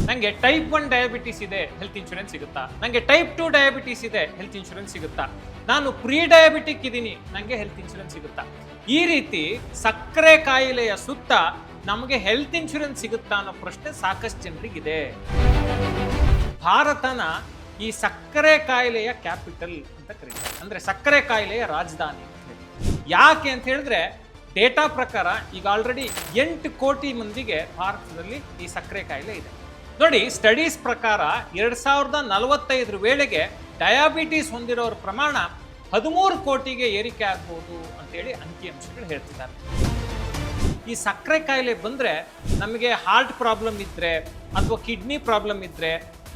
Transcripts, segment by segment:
ನನಗೆ type 1 diabetes ಇದೆ, health insurance ಸಿಗುತ್ತಾ? ನನಗೆ ಟೈಪ್ 2 ಡಯಾಬಿಟಿಸ್ ಇದೆ, ಹೆಲ್ತ್ ಇನ್ಶೂರೆನ್ಸ್ ಸಿಗುತ್ತಾ? ನಾನು ಪ್ರೀ ಡಯಾಬಿಟಿಕ್ ಇದ್ದೀನಿ, ನನಗೆ ಹೆಲ್ತ್ ಇನ್ಶೂರೆನ್ಸ್ ಸಿಗುತ್ತಾ? ಈ ರೀತಿ ಸಕ್ಕರೆ ಕಾಯಿಲೆಯ ಸುತ್ತ ನಮಗೆ ಹೆಲ್ತ್ ಇನ್ಶೂರೆನ್ಸ್ ಸಿಗುತ್ತಾ ಅನ್ನೋ ಪ್ರಶ್ನೆ ಸಾಕಷ್ಟು ಜನರಿಗಿದೆ. ಭಾರತನ ಈ ಸಕ್ಕರೆ ಕಾಯಿಲೆಯ ಕ್ಯಾಪಿಟಲ್ ಅಂತ ಕರೀತಾರೆ, ಅಂದ್ರೆ ಸಕ್ಕರೆ ಕಾಯಿಲೆಯ ರಾಜಧಾನಿ ಅಂತ ಹೇಳಿ. ಯಾಕೆ ಅಂತ ಹೇಳಿದ್ರೆ ಡೇಟಾ ಪ್ರಕಾರ ಈಗ ಆಲ್ರೆಡಿ 8 ಕೋಟಿ ಮಂದಿಗೆ ಭಾರತದಲ್ಲಿ ಈ ಸಕ್ಕರೆ ಕಾಯಿಲೆ ಇದೆ. ನೋಡಿ, ಸ್ಟಡೀಸ್ ಪ್ರಕಾರ 2045 ವೇಳೆಗೆ ಡಯಾಬಿಟಿಸ್ ಹೊಂದಿರೋರ ಪ್ರಮಾಣ 13 ಕೋಟಿಗೆ ಏರಿಕೆ ಆಗ್ಬೋದು ಅಂತೇಳಿ ಅಂಕಿಅಂಶಗಳು ಹೇಳ್ತಿದ್ದಾರೆ. ಈ ಸಕ್ಕರೆ ಕಾಯಿಲೆ ಬಂದ್ರೆ ನಮಗೆ ಹಾರ್ಟ್ ಪ್ರಾಬ್ಲಮ್ ಇದ್ರೆ ಅಥವಾ ಕಿಡ್ನಿ ಪ್ರಾಬ್ಲಮ್ ಇದ್ರೆ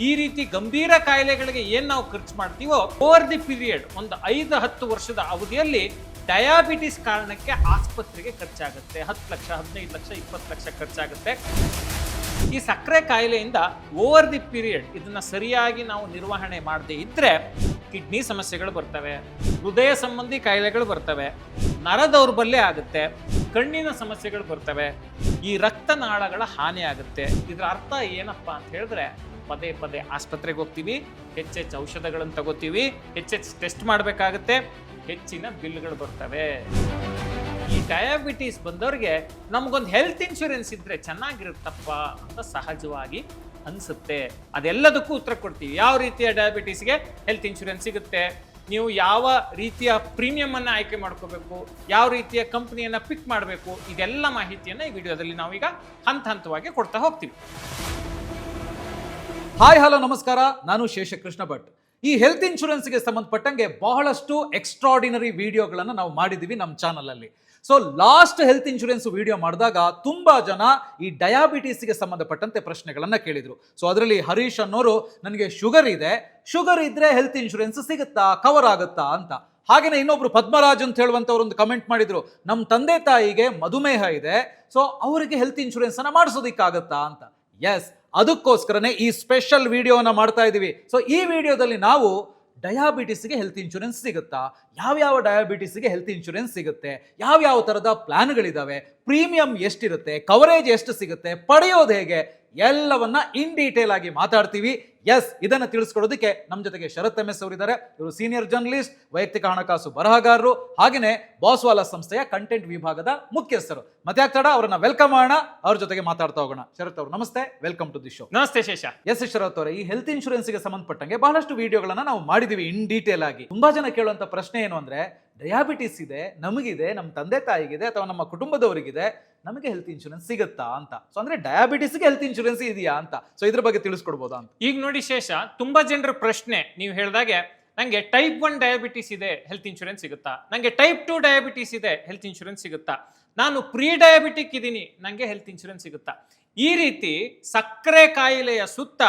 ಈ ರೀತಿ ಗಂಭೀರ ಕಾಯಿಲೆಗಳಿಗೆ ಏನ್ ನಾವು ಖರ್ಚು ಮಾಡ್ತೀವೋ ಓವರ್ ದಿ ಪೀರಿಯಡ್ ಒಂದು 5-10 ವರ್ಷದ ಅವಧಿಯಲ್ಲಿ ಡಯಾಬಿಟಿಸ್ ಕಾರಣಕ್ಕೆ ಆಸ್ಪತ್ರೆಗೆ ಖರ್ಚಾಗುತ್ತೆ. 10 ಲಕ್ಷ, 15 ಲಕ್ಷ, 20 ಲಕ್ಷ ಖರ್ಚಾಗುತ್ತೆ. ಈ ಸಕ್ಕರೆ ಕಾಯಿಲೆಯಿಂದ ಓವರ್ ದಿ ಪೀರಿಯಡ್ ಇದನ್ನ ಸರಿಯಾಗಿ ನಾವು ನಿರ್ವಹಣೆ ಮಾಡದೇ ಇದ್ರೆ ಕಿಡ್ನಿ ಸಮಸ್ಯೆಗಳು ಬರ್ತವೆ, ಹೃದಯ ಸಂಬಂಧಿ ಕಾಯಿಲೆಗಳು ಬರ್ತವೆ, ನರ ದೌರ್ಬಲ್ಯ ಆಗುತ್ತೆ, ಕಣ್ಣಿನ ಸಮಸ್ಯೆಗಳು ಬರ್ತವೆ, ಈ ರಕ್ತನಾಳಗಳ ಹಾನಿ ಆಗುತ್ತೆ. ಇದರ ಅರ್ಥ ಏನಪ್ಪಾ ಅಂತ ಹೇಳಿದ್ರೆ ಪದೇ ಪದೇ ಆಸ್ಪತ್ರೆಗೆ ಹೋಗ್ತೀವಿ, ಹೆಚ್ಚೆಚ್ಚು ಔಷಧಗಳನ್ನು ತಗೋತೀವಿ, ಹೆಚ್ಚೆಚ್ಚು ಟೆಸ್ಟ್ ಮಾಡಬೇಕಾಗುತ್ತೆ, ಹೆಚ್ಚಿನ ಬಿಲ್ಗಳು ಬರ್ತವೆ. ಈ ಡಯಾಬಿಟೀಸ್ ಬಂದವ್ರಿಗೆ ನಮಗೊಂದು ಹೆಲ್ತ್ ಇನ್ಶೂರೆನ್ಸ್ ಇದ್ರೆ ಚೆನ್ನಾಗಿರುತ್ತಪ್ಪ ಅಂತ ಸಹಜವಾಗಿ ಅನ್ಸುತ್ತೆ. ಅದೆಲ್ಲದಕ್ಕೂ ಉತ್ತರ ಕೊಡ್ತೀವಿ. ಯಾವ ರೀತಿಯ ಡಯಾಬಿಟೀಸ್ಗೆ ಹೆಲ್ತ್ ಇನ್ಶೂರೆನ್ಸ್ ಸಿಗುತ್ತೆ, ನೀವು ಯಾವ ರೀತಿಯ ಪ್ರೀಮಿಯಂ ಅನ್ನ ಆಯ್ಕೆ ಮಾಡ್ಕೋಬೇಕು, ಯಾವ ರೀತಿಯ ಕಂಪನಿಯನ್ನ ಪಿಕ್ ಮಾಡಬೇಕು, ಇದೆಲ್ಲ ಮಾಹಿತಿಯನ್ನ ಈ ವಿಡಿಯೋದಲ್ಲಿ ನಾವೀಗ ಹಂತವಾಗಿ ಕೊಡ್ತಾ ಹೋಗ್ತೀವಿ. ಹಾಯ್ ಹಲೋ ನಮಸ್ಕಾರ, ನಾನು ಶೇಷಕೃಷ್ಣ ಭಟ್. ಈ ಹೆಲ್ತ್ ಇನ್ಶೂರೆನ್ಸ್ಗೆ ಸಂಬಂಧಪಟ್ಟಂಗೆ ಬಹಳಷ್ಟು ಎಕ್ಸ್ಟ್ರಾರ್ಡಿನರಿ ವಿಡಿಯೋಗಳನ್ನು ನಾವು ಮಾಡಿದ್ದೀವಿ ನಮ್ಮ ಚಾನಲಲ್ಲಿ. So last health insurance video ಮಾಡಿದಾಗ ತುಂಬಾ ಜನ ಈ ಡಯಾಬಿಟೀಸ್ಗೆ ಸಂಬಂಧಪಟ್ಟಂತೆ ಪ್ರಶ್ನೆಗಳನ್ನು ಕೇಳಿದ್ರು. ಸೊ ಅದರಲ್ಲಿ ಹರೀಶ್ ಅನ್ನೋರು ನನಗೆ ಶುಗರ್ ಇದ್ರೆ ಹೆಲ್ತ್ ಇನ್ಶೂರೆನ್ಸ್ ಸಿಗುತ್ತಾ, ಕವರ್ ಆಗುತ್ತಾ ಅಂತ. ಹಾಗೇನೆ ಇನ್ನೊಬ್ರು ಪದ್ಮರಾಜ್ ಅಂತ ಹೇಳುವಂತವ್ರು ಒಂದು ಕಮೆಂಟ್ ಮಾಡಿದ್ರು, ನಮ್ಮ ತಂದೆ ತಾಯಿಗೆ ಮಧುಮೇಹ ಇದೆ, ಸೊ ಅವರಿಗೆ ಹೆಲ್ತ್ ಇನ್ಶೂರೆನ್ಸ್ ಅನ್ನ ಮಾಡಿಸೋದಿಕ್ಕಾಗತ್ತಾ ಅಂತ. ಎಸ್, ಅದಕ್ಕೋಸ್ಕರನೇ ಈ ಸ್ಪೆಷಲ್ ವಿಡಿಯೋನ ಮಾಡ್ತಾ ಇದ್ದೀವಿ. ಸೊ ಈ ವಿಡಿಯೋದಲ್ಲಿ ನಾವು ಡಯಾಬಿಟಿಸ್ಗೆ ಹೆಲ್ತ್ ಇನ್ಶೂರೆನ್ಸ್ ಸಿಗುತ್ತಾ, ಯಾವ್ಯಾವ ಡಯಾಬಿಟಿಸ್ಗೆ ಹೆಲ್ತ್ ಇನ್ಶೂರೆನ್ಸ್ ಸಿಗುತ್ತೆ, ಯಾವ್ಯಾವ ಥರದ ಪ್ಲಾನ್ಗಳಿದಾವೆ, ಪ್ರೀಮಿಯಂ ಎಷ್ಟಿರುತ್ತೆ, ಕವರೇಜ್ ಎಷ್ಟು ಸಿಗುತ್ತೆ, ಪಡೆಯೋದು ಹೇಗೆ, ಎಲ್ಲವನ್ನ ಇನ್ ಡೀಟೇಲ್ ಆಗಿ ಮಾತಾಡ್ತೀವಿ. ಎಸ್, ಇದನ್ನು ತಿಳಿಸ್ಕೊಡೋದಕ್ಕೆ ನಮ್ಮ ಜೊತೆಗೆ ಶರತ್ MS ಅವರಿದ್ದಾರೆ. ಇವರು ಸೀನಿಯರ್ ಜರ್ನಲಿಸ್ಟ್, ವೈಯಕ್ತಿಕ ಹಣಕಾಸು ಬರಹಗಾರರು, ಹಾಗೆಯೇ ಬಾಸ್ವಾಲಾ ಸಂಸ್ಥೆಯ ಕಂಟೆಂಟ್ ವಿಭಾಗದ ಮುಖ್ಯಸ್ಥರು. ಮತ್ತೆ ಆಗ್ತಾಡ ಅವರನ್ನ ವೆಲ್ಕಮ್ ಮಾಡೋಣ, ಅವ್ರ ಜೊತೆಗೆ ಮಾತಾಡ್ತಾ ಹೋಗೋಣ. ಶರತ್ ಅವರು ನಮಸ್ತೆ, ವೆಲ್ಕಮ್ ಟು ದಿ ಶೋ. ನಮಸ್ತೆ ಶೇಷ. ಎಸ್ ಶರತ್ ಅವರೇ, ಈ ಹೆಲ್ತ್ ಇನ್ಶೂರೆನ್ಸ್ಗೆ ಸಂಬಂಧಪಟ್ಟಂಗೆ ಬಹಳಷ್ಟು ವಿಡಿಯೋಗಳನ್ನ ನಾವು ಮಾಡಿದೀವಿ ಇನ್ ಡೀಟೇಲ್ ಆಗಿ. ತುಂಬಾ ಜನ ಕೇಳುವಂತ ಪ್ರಶ್ನೆ ಏನು ಅಂದ್ರೆ, ಡಯಾಬಿಟಿಸ್ ಇದೆ, ನಮಗಿದೆ, ನಮ್ಮ ತಂದೆ ತಾಯಿಗಿದೆ ಅಥವಾ ನಮ್ಮ ಕುಟುಂಬದವರಿಗಿದೆ, ನಮಗೆ ಹೆಲ್ತ್ ಇನ್ಶೂರೆನ್ಸ್ ಸಿಗುತ್ತಾ ಅಂತ. ಸೊ ಅಂದ್ರೆ ಡಯಾಬಿಟಿಸ್ಗೆ ಹೆಲ್ತ್ ಇನ್ಶೂರೆನ್ಸ್ ಇದೆಯಾ ಅಂತ, ಸೊ ಇದ್ರ ಬಗ್ಗೆ ತಿಳಿಸ್ಕೊಡ್ಬೋದಾ ಅಂತ. ಈಗ ನೋಡಿ ಶೇಷ, ತುಂಬಾ ಜನರ ಪ್ರಶ್ನೆ ನೀವು ಹೇಳಿದಾಗೆ, ನಂಗೆ ಟೈಪ್ 1 ಡಯಾಬಿಟಿಸ್ ಇದೆ, ಹೆಲ್ತ್ ಇನ್ಶೂರೆನ್ಸ್ ಸಿಗುತ್ತಾ? ನಂಗೆ ಟೈಪ್ 2 ಡಯಾಬಿಟಿಸ್ ಇದೆ, ಹೆಲ್ತ್ ಇನ್ಶೂರೆನ್ಸ್ ಸಿಗುತ್ತಾ? ನಾನು ಪ್ರೀ ಡಯಾಬಿಟಿಕ್ ಇದ್ದೀನಿ, ನಂಗೆ ಹೆಲ್ತ್ ಇನ್ಶೂರೆನ್ಸ್ ಸಿಗುತ್ತಾ? ಈ ರೀತಿ ಸಕ್ಕರೆ ಕಾಯಿಲೆಯ ಸುತ್ತ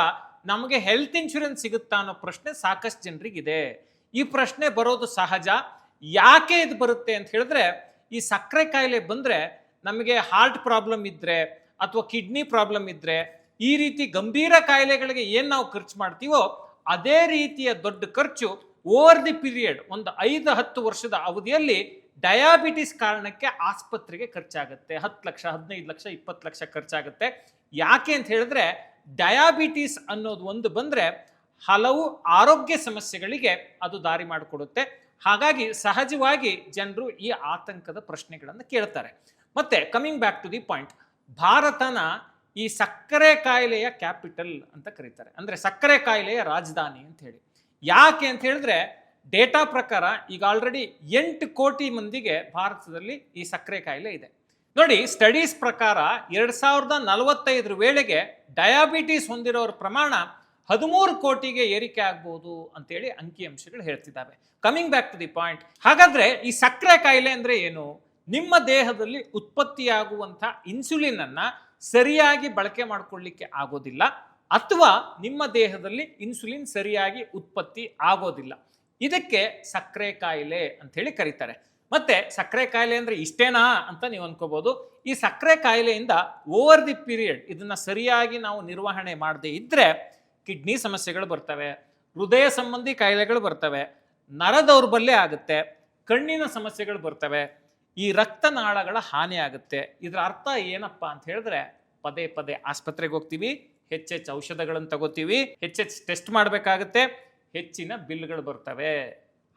ನಮಗೆ ಹೆಲ್ತ್ ಇನ್ಶೂರೆನ್ಸ್ ಸಿಗುತ್ತಾ ಅನ್ನೋ ಪ್ರಶ್ನೆ ಸಾಕಷ್ಟು ಜನರಿಗಿದೆ. ಈ ಪ್ರಶ್ನೆ ಬರೋದು ಸಹಜ. ಯಾಕೆ ಇದು ಬರುತ್ತೆ ಅಂತ ಹೇಳಿದ್ರೆ, ಈ ಸಕ್ಕರೆ ಕಾಯಿಲೆ ಬಂದ್ರೆ ನಮಗೆ ಹಾರ್ಟ್ ಪ್ರಾಬ್ಲಮ್ ಇದ್ರೆ ಅಥವಾ ಕಿಡ್ನಿ ಪ್ರಾಬ್ಲಮ್ ಇದ್ರೆ ಈ ರೀತಿ ಗಂಭೀರ ಕಾಯಿಲೆಗಳಿಗೆ ಏನ್ ನಾವು ಖರ್ಚು ಮಾಡ್ತೀವೋ ಅದೇ ರೀತಿಯ ದೊಡ್ಡ ಖರ್ಚು ಓವರ್ ದಿ ಪೀರಿಯಡ್ ಒಂದು 5-10 ವರ್ಷದ ಅವಧಿಯಲ್ಲಿ ಡಯಾಬಿಟಿಸ್ ಕಾರಣಕ್ಕೆ ಆಸ್ಪತ್ರೆಗೆ ಖರ್ಚಾಗುತ್ತೆ. 10 ಲಕ್ಷ, 15 ಲಕ್ಷ, 20 ಲಕ್ಷ ಖರ್ಚಾಗುತ್ತೆ. ಯಾಕೆ ಅಂತ ಹೇಳಿದ್ರೆ ಡಯಾಬಿಟಿಸ್ ಅನ್ನೋದು ಒಂದು ಬಂದ್ರೆ ಹಲವು ಆರೋಗ್ಯ ಸಮಸ್ಯೆಗಳಿಗೆ ಅದು ದಾರಿ ಮಾಡಿಕೊಡುತ್ತೆ. ಹಾಗಾಗಿ ಸಹಜವಾಗಿ ಜನರು ಈ ಆತಂಕದ ಪ್ರಶ್ನೆಗಳನ್ನು ಕೇಳ್ತಾರೆ. ಮತ್ತೆ coming back to the point, ಭಾರತನ ಈ ಸಕ್ಕರೆ ಕಾಯಿಲೆಯ ಕ್ಯಾಪಿಟಲ್ ಅಂತ ಕರೀತಾರೆ, ಅಂದ್ರೆ ಸಕ್ಕರೆ ಕಾಯಿಲೆಯ ರಾಜಧಾನಿ ಅಂತ ಹೇಳಿ. ಯಾಕೆ ಅಂತ ಹೇಳಿದ್ರೆ ಡೇಟಾ ಪ್ರಕಾರ ಈಗ ಆಲ್ರೆಡಿ 8 ಕೋಟಿ ಮಂದಿಗೆ ಭಾರತದಲ್ಲಿ ಈ ಸಕ್ಕರೆ ಕಾಯಿಲೆ ಇದೆ. ನೋಡಿ, ಸ್ಟಡೀಸ್ ಪ್ರಕಾರ 2045 ವೇಳೆಗೆ ಡಯಾಬಿಟಿಸ್ ಹೊಂದಿರೋರ ಪ್ರಮಾಣ 13 ಕೋಟಿಗೆ ಏರಿಕೆ ಆಗ್ಬೋದು ಅಂತೇಳಿ ಅಂಕಿಅಂಶಗಳು ಹೇಳ್ತಿದ್ದಾವೆ. Coming back to the point, ಹಾಗಾದ್ರೆ ಈ ಸಕ್ಕರೆ ಕಾಯಿಲೆ ಅಂದ್ರೆ ಏನು? ನಿಮ್ಮ ದೇಹದಲ್ಲಿ ಉತ್ಪತ್ತಿಯಾಗುವಂಥ ಇನ್ಸುಲಿನ್ ಅನ್ನ ಸರಿಯಾಗಿ ಬಳಕೆ ಮಾಡಿಕೊಳ್ಳಿಕ್ಕೆ ಆಗೋದಿಲ್ಲ, ಅಥವಾ ನಿಮ್ಮ ದೇಹದಲ್ಲಿ ಇನ್ಸುಲಿನ್ ಸರಿಯಾಗಿ ಉತ್ಪತ್ತಿ ಆಗೋದಿಲ್ಲ. ಇದಕ್ಕೆ ಸಕ್ಕರೆ ಕಾಯಿಲೆ ಅಂತ ಹೇಳಿ ಕರೀತಾರೆ. ಮತ್ತೆ ಸಕ್ಕರೆ ಕಾಯಿಲೆ ಅಂದ್ರೆ ಇಷ್ಟೇನಾ ಅಂತ ನೀವು ಅನ್ಕೋಬಹುದು. ಈ ಸಕ್ಕರೆ ಕಾಯಿಲೆಯಿಂದ ಓವರ್ ದಿ ಪೀರಿಯಡ್ ಇದನ್ನ ಸರಿಯಾಗಿ ನಾವು ನಿರ್ವಹಣೆ ಮಾಡದೇ ಇದ್ರೆ ಕಿಡ್ನಿ ಸಮಸ್ಯೆಗಳು ಬರ್ತವೆ, ಹೃದಯ ಸಂಬಂಧಿ ಕಾಯಿಲೆಗಳು ಬರ್ತವೆ, ನರ ದೌರ್ಬಲ್ಯ ಆಗುತ್ತೆ, ಕಣ್ಣಿನ ಸಮಸ್ಯೆಗಳು ಬರ್ತವೆ, ಈ ರಕ್ತನಾಳಗಳ ಹಾನಿ ಆಗುತ್ತೆ. ಇದರ ಅರ್ಥ ಏನಪ್ಪಾ ಅಂತ ಹೇಳಿದ್ರೆ ಪದೇ ಪದೇ ಆಸ್ಪತ್ರೆಗೆ ಹೋಗ್ತೀವಿ, ಹೆಚ್ಚೆಚ್ಚು ಔಷಧಗಳನ್ನು ತಗೋತೀವಿ, ಹೆಚ್ಚೆಚ್ಚು ಟೆಸ್ಟ್ ಮಾಡಬೇಕಾಗುತ್ತೆ, ಹೆಚ್ಚಿನ ಬಿಲ್ಗಳು ಬರ್ತವೆ.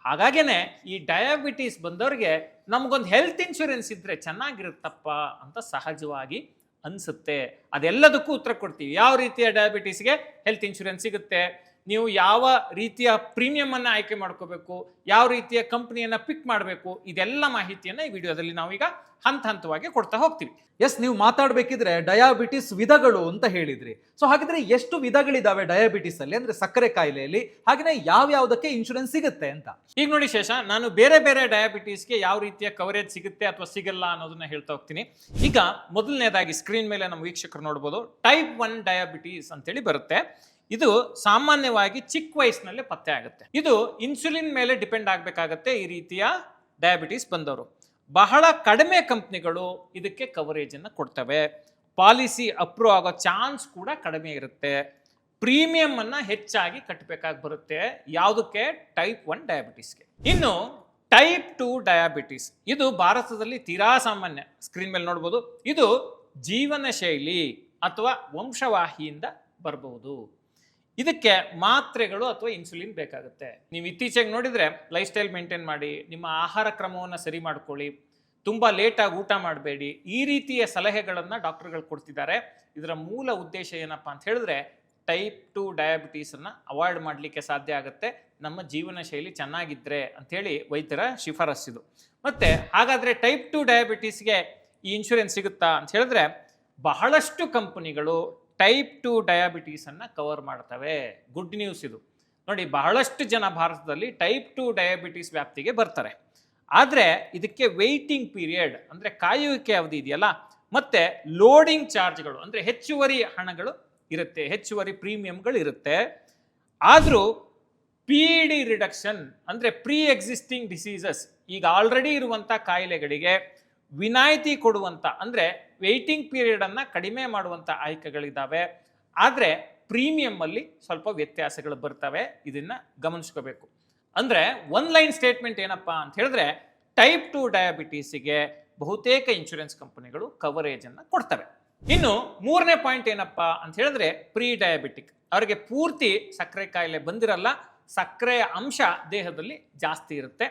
ಹಾಗಾಗೇನೆ ಈ ಡಯಾಬಿಟೀಸ್ ಬಂದವ್ರಿಗೆ ನಮಗೊಂದು ಹೆಲ್ತ್ ಇನ್ಶೂರೆನ್ಸ್ ಇದ್ರೆ ಚೆನ್ನಾಗಿರುತ್ತಪ್ಪ ಅಂತ ಸಹಜವಾಗಿ ಅನಿಸುತ್ತೆ. ಅದೆಲ್ಲದಕ್ಕೂ ಉತ್ತರ ಕೊಡ್ತೀವಿ. ಯಾವ ರೀತಿಯ ಡಯಾಬಿಟೀಸ್ಗೆ ಹೆಲ್ತ್ ಇನ್ಶೂರೆನ್ಸ್ ಸಿಗುತ್ತೆ, ನೀವು ಯಾವ ರೀತಿಯ ಪ್ರೀಮಿಯಂ ಅನ್ನ ಆಯ್ಕೆ ಮಾಡ್ಕೋಬೇಕು, ಯಾವ ರೀತಿಯ ಕಂಪನಿಯನ್ನ ಪಿಕ್ ಮಾಡಬೇಕು, ಇದೆಲ್ಲ ಮಾಹಿತಿಯನ್ನ ಈ ವಿಡಿಯೋದಲ್ಲಿ ನಾವೀಗ ಹಂತ ಹಂತವಾಗಿ ಕೊಡ್ತಾ ಹೋಗ್ತೀವಿ. ಎಸ್, ನೀವು ಮಾತಾಡ್ಬೇಕಿದ್ರೆ ಡಯಾಬಿಟಿಸ್ ವಿಧಗಳು ಅಂತ ಹೇಳಿದ್ರಿ. ಸೊ ಹಾಗಿದ್ರೆ ಎಷ್ಟು ವಿಧಗಳಿದಾವೆ ಡಯಾಬಿಟಿಸ್ ಅಲ್ಲಿ, ಅಂದ್ರೆ ಸಕ್ಕರೆ ಕಾಯಿಲೆಯಲ್ಲಿ, ಹಾಗೆಯೇ ಯಾವ್ಯಾವುದಕ್ಕೆ ಇನ್ಶೂರೆನ್ಸ್ ಸಿಗುತ್ತೆ ಅಂತ? ಈಗ ನೋಡಿ ಶೇಷ, ನಾನು ಬೇರೆ ಬೇರೆ ಡಯಾಬಿಟೀಸ್ಗೆ ಯಾವ ರೀತಿಯ ಕವರೇಜ್ ಸಿಗುತ್ತೆ ಅಥವಾ ಸಿಗಲ್ಲ ಅನ್ನೋದನ್ನ ಹೇಳ್ತಾ ಹೋಗ್ತೀನಿ. ಈಗ ಮೊದಲನೇದಾಗಿ ಸ್ಕ್ರೀನ್ ಮೇಲೆ ನಮ್ಮ ವೀಕ್ಷಕರು ನೋಡ್ಬೋದು, ಟೈಪ್ 1 ಡಯಾಬಿಟೀಸ್ ಅಂತೇಳಿ ಬರುತ್ತೆ. ಇದು ಸಾಮಾನ್ಯವಾಗಿ ಚಿಕ್ಕ ವಯಸ್ಸಿನಲ್ಲೇ ಪತ್ತೆ ಆಗುತ್ತೆ. ಇದು ಇನ್ಸುಲಿನ್ ಮೇಲೆ ಡಿಪೆಂಡ್ ಆಗಬೇಕಾಗತ್ತೆ. ಈ ರೀತಿಯ ಡಯಾಬಿಟೀಸ್ ಬಂದವರು ಬಹಳ ಕಡಿಮೆ ಕಂಪ್ನಿಗಳು ಇದಕ್ಕೆ ಕವರೇಜ್ ಅನ್ನು ಕೊಡ್ತವೆ. ಪಾಲಿಸಿ ಅಪ್ರೂವ್ ಆಗೋ ಚಾನ್ಸ್ ಕೂಡ ಕಡಿಮೆ ಇರುತ್ತೆ. ಪ್ರೀಮಿಯಂ ಅನ್ನ ಹೆಚ್ಚಾಗಿ ಕಟ್ಟಬೇಕಾಗಿ ಬರುತ್ತೆ. ಯಾವುದಕ್ಕೆ? ಟೈಪ್ 1 ಡಯಾಬಿಟೀಸ್ಗೆ. ಇನ್ನು ಟೈಪ್ 2 ಡಯಾಬಿಟೀಸ್, ಇದು ಭಾರತದಲ್ಲಿ ತೀರಾ ಸಾಮಾನ್ಯ. ಸ್ಕ್ರೀನ್ ಮೇಲೆ ನೋಡ್ಬೋದು, ಇದು ಜೀವನ ಶೈಲಿ ಅಥವಾ ವಂಶವಾಹಿಯಿಂದ ಬರಬಹುದು. ಇದಕ್ಕೆ ಮಾತ್ರೆಗಳು ಅಥವಾ ಇನ್ಸುಲಿನ್ ಬೇಕಾಗುತ್ತೆ. ನೀವು ಇತ್ತೀಚೆಗೆ ನೋಡಿದ್ರೆ ಲೈಫ್ ಸ್ಟೈಲ್ ಮೇಂಟೈನ್ ಮಾಡಿ, ನಿಮ್ಮ ಆಹಾರ ಕ್ರಮವನ್ನು ಸರಿ ಮಾಡ್ಕೊಳ್ಳಿ, ತುಂಬಾ ಲೇಟಾಗಿ ಊಟ ಮಾಡಬೇಡಿ, ಈ ರೀತಿಯ ಸಲಹೆಗಳನ್ನು ಡಾಕ್ಟರ್ಗಳು ಕೊಡ್ತಿದ್ದಾರೆ. ಇದರ ಮೂಲ ಉದ್ದೇಶ ಏನಪ್ಪಾ ಅಂತ ಹೇಳಿದ್ರೆ, ಟೈಪ್ 2 ಡಯಾಬಿಟೀಸ್ ಅನ್ನ ಅವಾಯ್ಡ್ ಮಾಡಲಿಕ್ಕೆ ಸಾಧ್ಯ ಆಗುತ್ತೆ ನಮ್ಮ ಜೀವನ ಶೈಲಿ ಚೆನ್ನಾಗಿದ್ರೆ ಅಂಥೇಳಿ ವೈದ್ಯರ ಶಿಫಾರಸ್ಸಿದು. ಮತ್ತೆ ಹಾಗಾದ್ರೆ ಟೈಪ್ 2 ಡಯಾಬಿಟೀಸ್ಗೆ ಈ ಇನ್ಶೂರೆನ್ಸ್ ಸಿಗುತ್ತಾ ಅಂತ ಹೇಳಿದ್ರೆ, ಬಹಳಷ್ಟು ಕಂಪನಿಗಳು ಟೈಪ್ 2 ಡಯಾಬಿಟೀಸ್ ಅನ್ನ ಕವರ್ ಮಾಡ್ತವೆ. ಗುಡ್ ನ್ಯೂಸ್ ಇದು. ನೋಡಿ, ಬಹಳಷ್ಟು ಜನ ಭಾರತದಲ್ಲಿ ಟೈಪ್ 2 ಡಯಾಬಿಟೀಸ್ ವ್ಯಾಪ್ತಿಗೆ ಬರ್ತಾರೆ. ಆದರೆ ಇದಕ್ಕೆ ವೆಯ್ಟಿಂಗ್ ಪೀರಿಯಡ್ ಅಂದ್ರೆ ಕಾಯುವಿಕೆ ಅವಧಿ ಇದೆಯಲ್ಲ, ಮತ್ತೆ ಲೋಡಿಂಗ್ ಚಾರ್ಜ್ಗಳು ಅಂದ್ರೆ ಹೆಚ್ಚುವರಿ ಹಣಗಳು ಇರುತ್ತೆ, ಹೆಚ್ಚುವರಿ ಪ್ರೀಮಿಯಂಗಳು ಇರುತ್ತೆ. ಆದರೂ PD ರಿಡಕ್ಷನ್ ಅಂದ್ರೆ ಪ್ರೀ ಎಕ್ಸಿಸ್ಟಿಂಗ್ ಡಿಸೀಸಸ್, ಈಗ ಆಲ್ರೆಡಿ ಇರುವಂಥ ಕಾಯಿಲೆಗಳಿಗೆ ವಿನಾಯಿತಿ ಕೊಡುವಂಥ ಅಂದ್ರೆ ವೆಯ್ಟಿಂಗ್ ಪೀರಿಯಡ್ ಅನ್ನ ಕಡಿಮೆ ಮಾಡುವಂಥ ಆಯ್ಕೆಗಳಿದ್ದಾವೆ. ಆದರೆ ಪ್ರೀಮಿಯಂ ಅಲ್ಲಿ ಸ್ವಲ್ಪ ವ್ಯತ್ಯಾಸಗಳು ಬರ್ತವೆ. ಇದನ್ನ ಗಮನಿಸ್ಕೋಬೇಕು. ಅಂದ್ರೆ ಒನ್ ಲೈನ್ ಸ್ಟೇಟ್ಮೆಂಟ್ ಏನಪ್ಪಾ ಅಂತ ಹೇಳಿದ್ರೆ, ಟೈಪ್ 2 ಡಯಾಬಿಟೀಸಿಗೆ ಬಹುತೇಕ ಇನ್ಶೂರೆನ್ಸ್ ಕಂಪನಿಗಳು ಕವರೇಜ್ ಅನ್ನ ಕೊಡ್ತವೆ. ಇನ್ನು ಮೂರನೇ ಪಾಯಿಂಟ್ ಏನಪ್ಪಾ ಅಂತ ಹೇಳಿದ್ರೆ, ಪ್ರೀ ಡಯಾಬಿಟಿಕ್, ಅವರಿಗೆ ಪೂರ್ತಿ ಸಕ್ಕರೆ ಕಾಯಿಲೆ ಬಂದಿರಲ್ಲ, ಸಕ್ಕರೆಯ ಅಂಶ ದೇಹದಲ್ಲಿ ಜಾಸ್ತಿ ಇರುತ್ತೆ.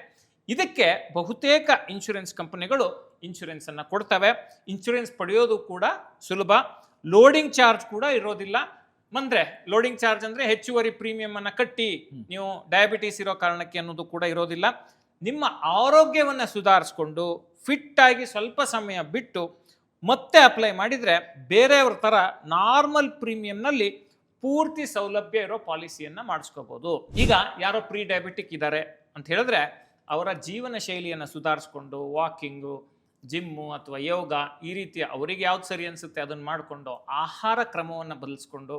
ಇದಕ್ಕೆ ಬಹುತೇಕ ಇನ್ಶೂರೆನ್ಸ್ ಕಂಪನಿಗಳು ಇನ್ಶೂರೆನ್ಸ್ ಅನ್ನ ಕೊಡ್ತವೆ. ಇನ್ಶೂರೆನ್ಸ್ ಪಡೆಯೋದು ಕೂಡ ಸುಲಭ, ಲೋಡಿಂಗ್ ಚಾರ್ಜ್ ಕೂಡ ಇರೋದಿಲ್ಲ. ಅಂದ್ರೆ ಲೋಡಿಂಗ್ ಚಾರ್ಜ್ ಅಂದ್ರೆ ಹೆಚ್ಚುವರಿ ಪ್ರೀಮಿಯಂ ಅನ್ನ ಕಟ್ಟಿ ನೀವು ಡಯಾಬಿಟೀಸ್ ಇರೋ ಕಾರಣಕ್ಕೆ ಅನ್ನೋದು ಕೂಡ ಇರೋದಿಲ್ಲ. ನಿಮ್ಮ ಆರೋಗ್ಯವನ್ನ ಸುಧಾರಿಸ್ಕೊಂಡು ಫಿಟ್ ಆಗಿ ಸ್ವಲ್ಪ ಸಮಯ ಬಿಟ್ಟು ಮತ್ತೆ ಅಪ್ಲೈ ಮಾಡಿದ್ರೆ ಬೇರೆಯವ್ರ ತರ ನಾರ್ಮಲ್ ಪ್ರೀಮಿಯಂನಲ್ಲಿ ಪೂರ್ತಿ ಸೌಲಭ್ಯ ಇರೋ ಪಾಲಿಸಿಯನ್ನ ಮಾಡಿಸ್ಕೋಬಹುದು. ಈಗ ಯಾರೋ ಪ್ರೀ ಡಯಾಬಿಟಿಕ್ ಇದ್ದಾರೆ ಅಂತ ಹೇಳಿದ್ರೆ, ಅವರ ಜೀವನ ಶೈಲಿಯನ್ನು ಸುಧಾರಿಸ್ಕೊಂಡು ವಾಕಿಂಗು, ಜಿಮ್ಮು ಅಥವಾ ಯೋಗ, ಈ ರೀತಿಯ ಅವರಿಗೆ ಯಾವ್ದು ಸರಿ ಅನಿಸುತ್ತೆ ಅದನ್ನು ಮಾಡಿಕೊಂಡು ಆಹಾರ ಕ್ರಮವನ್ನು ಬದಲಿಸ್ಕೊಂಡು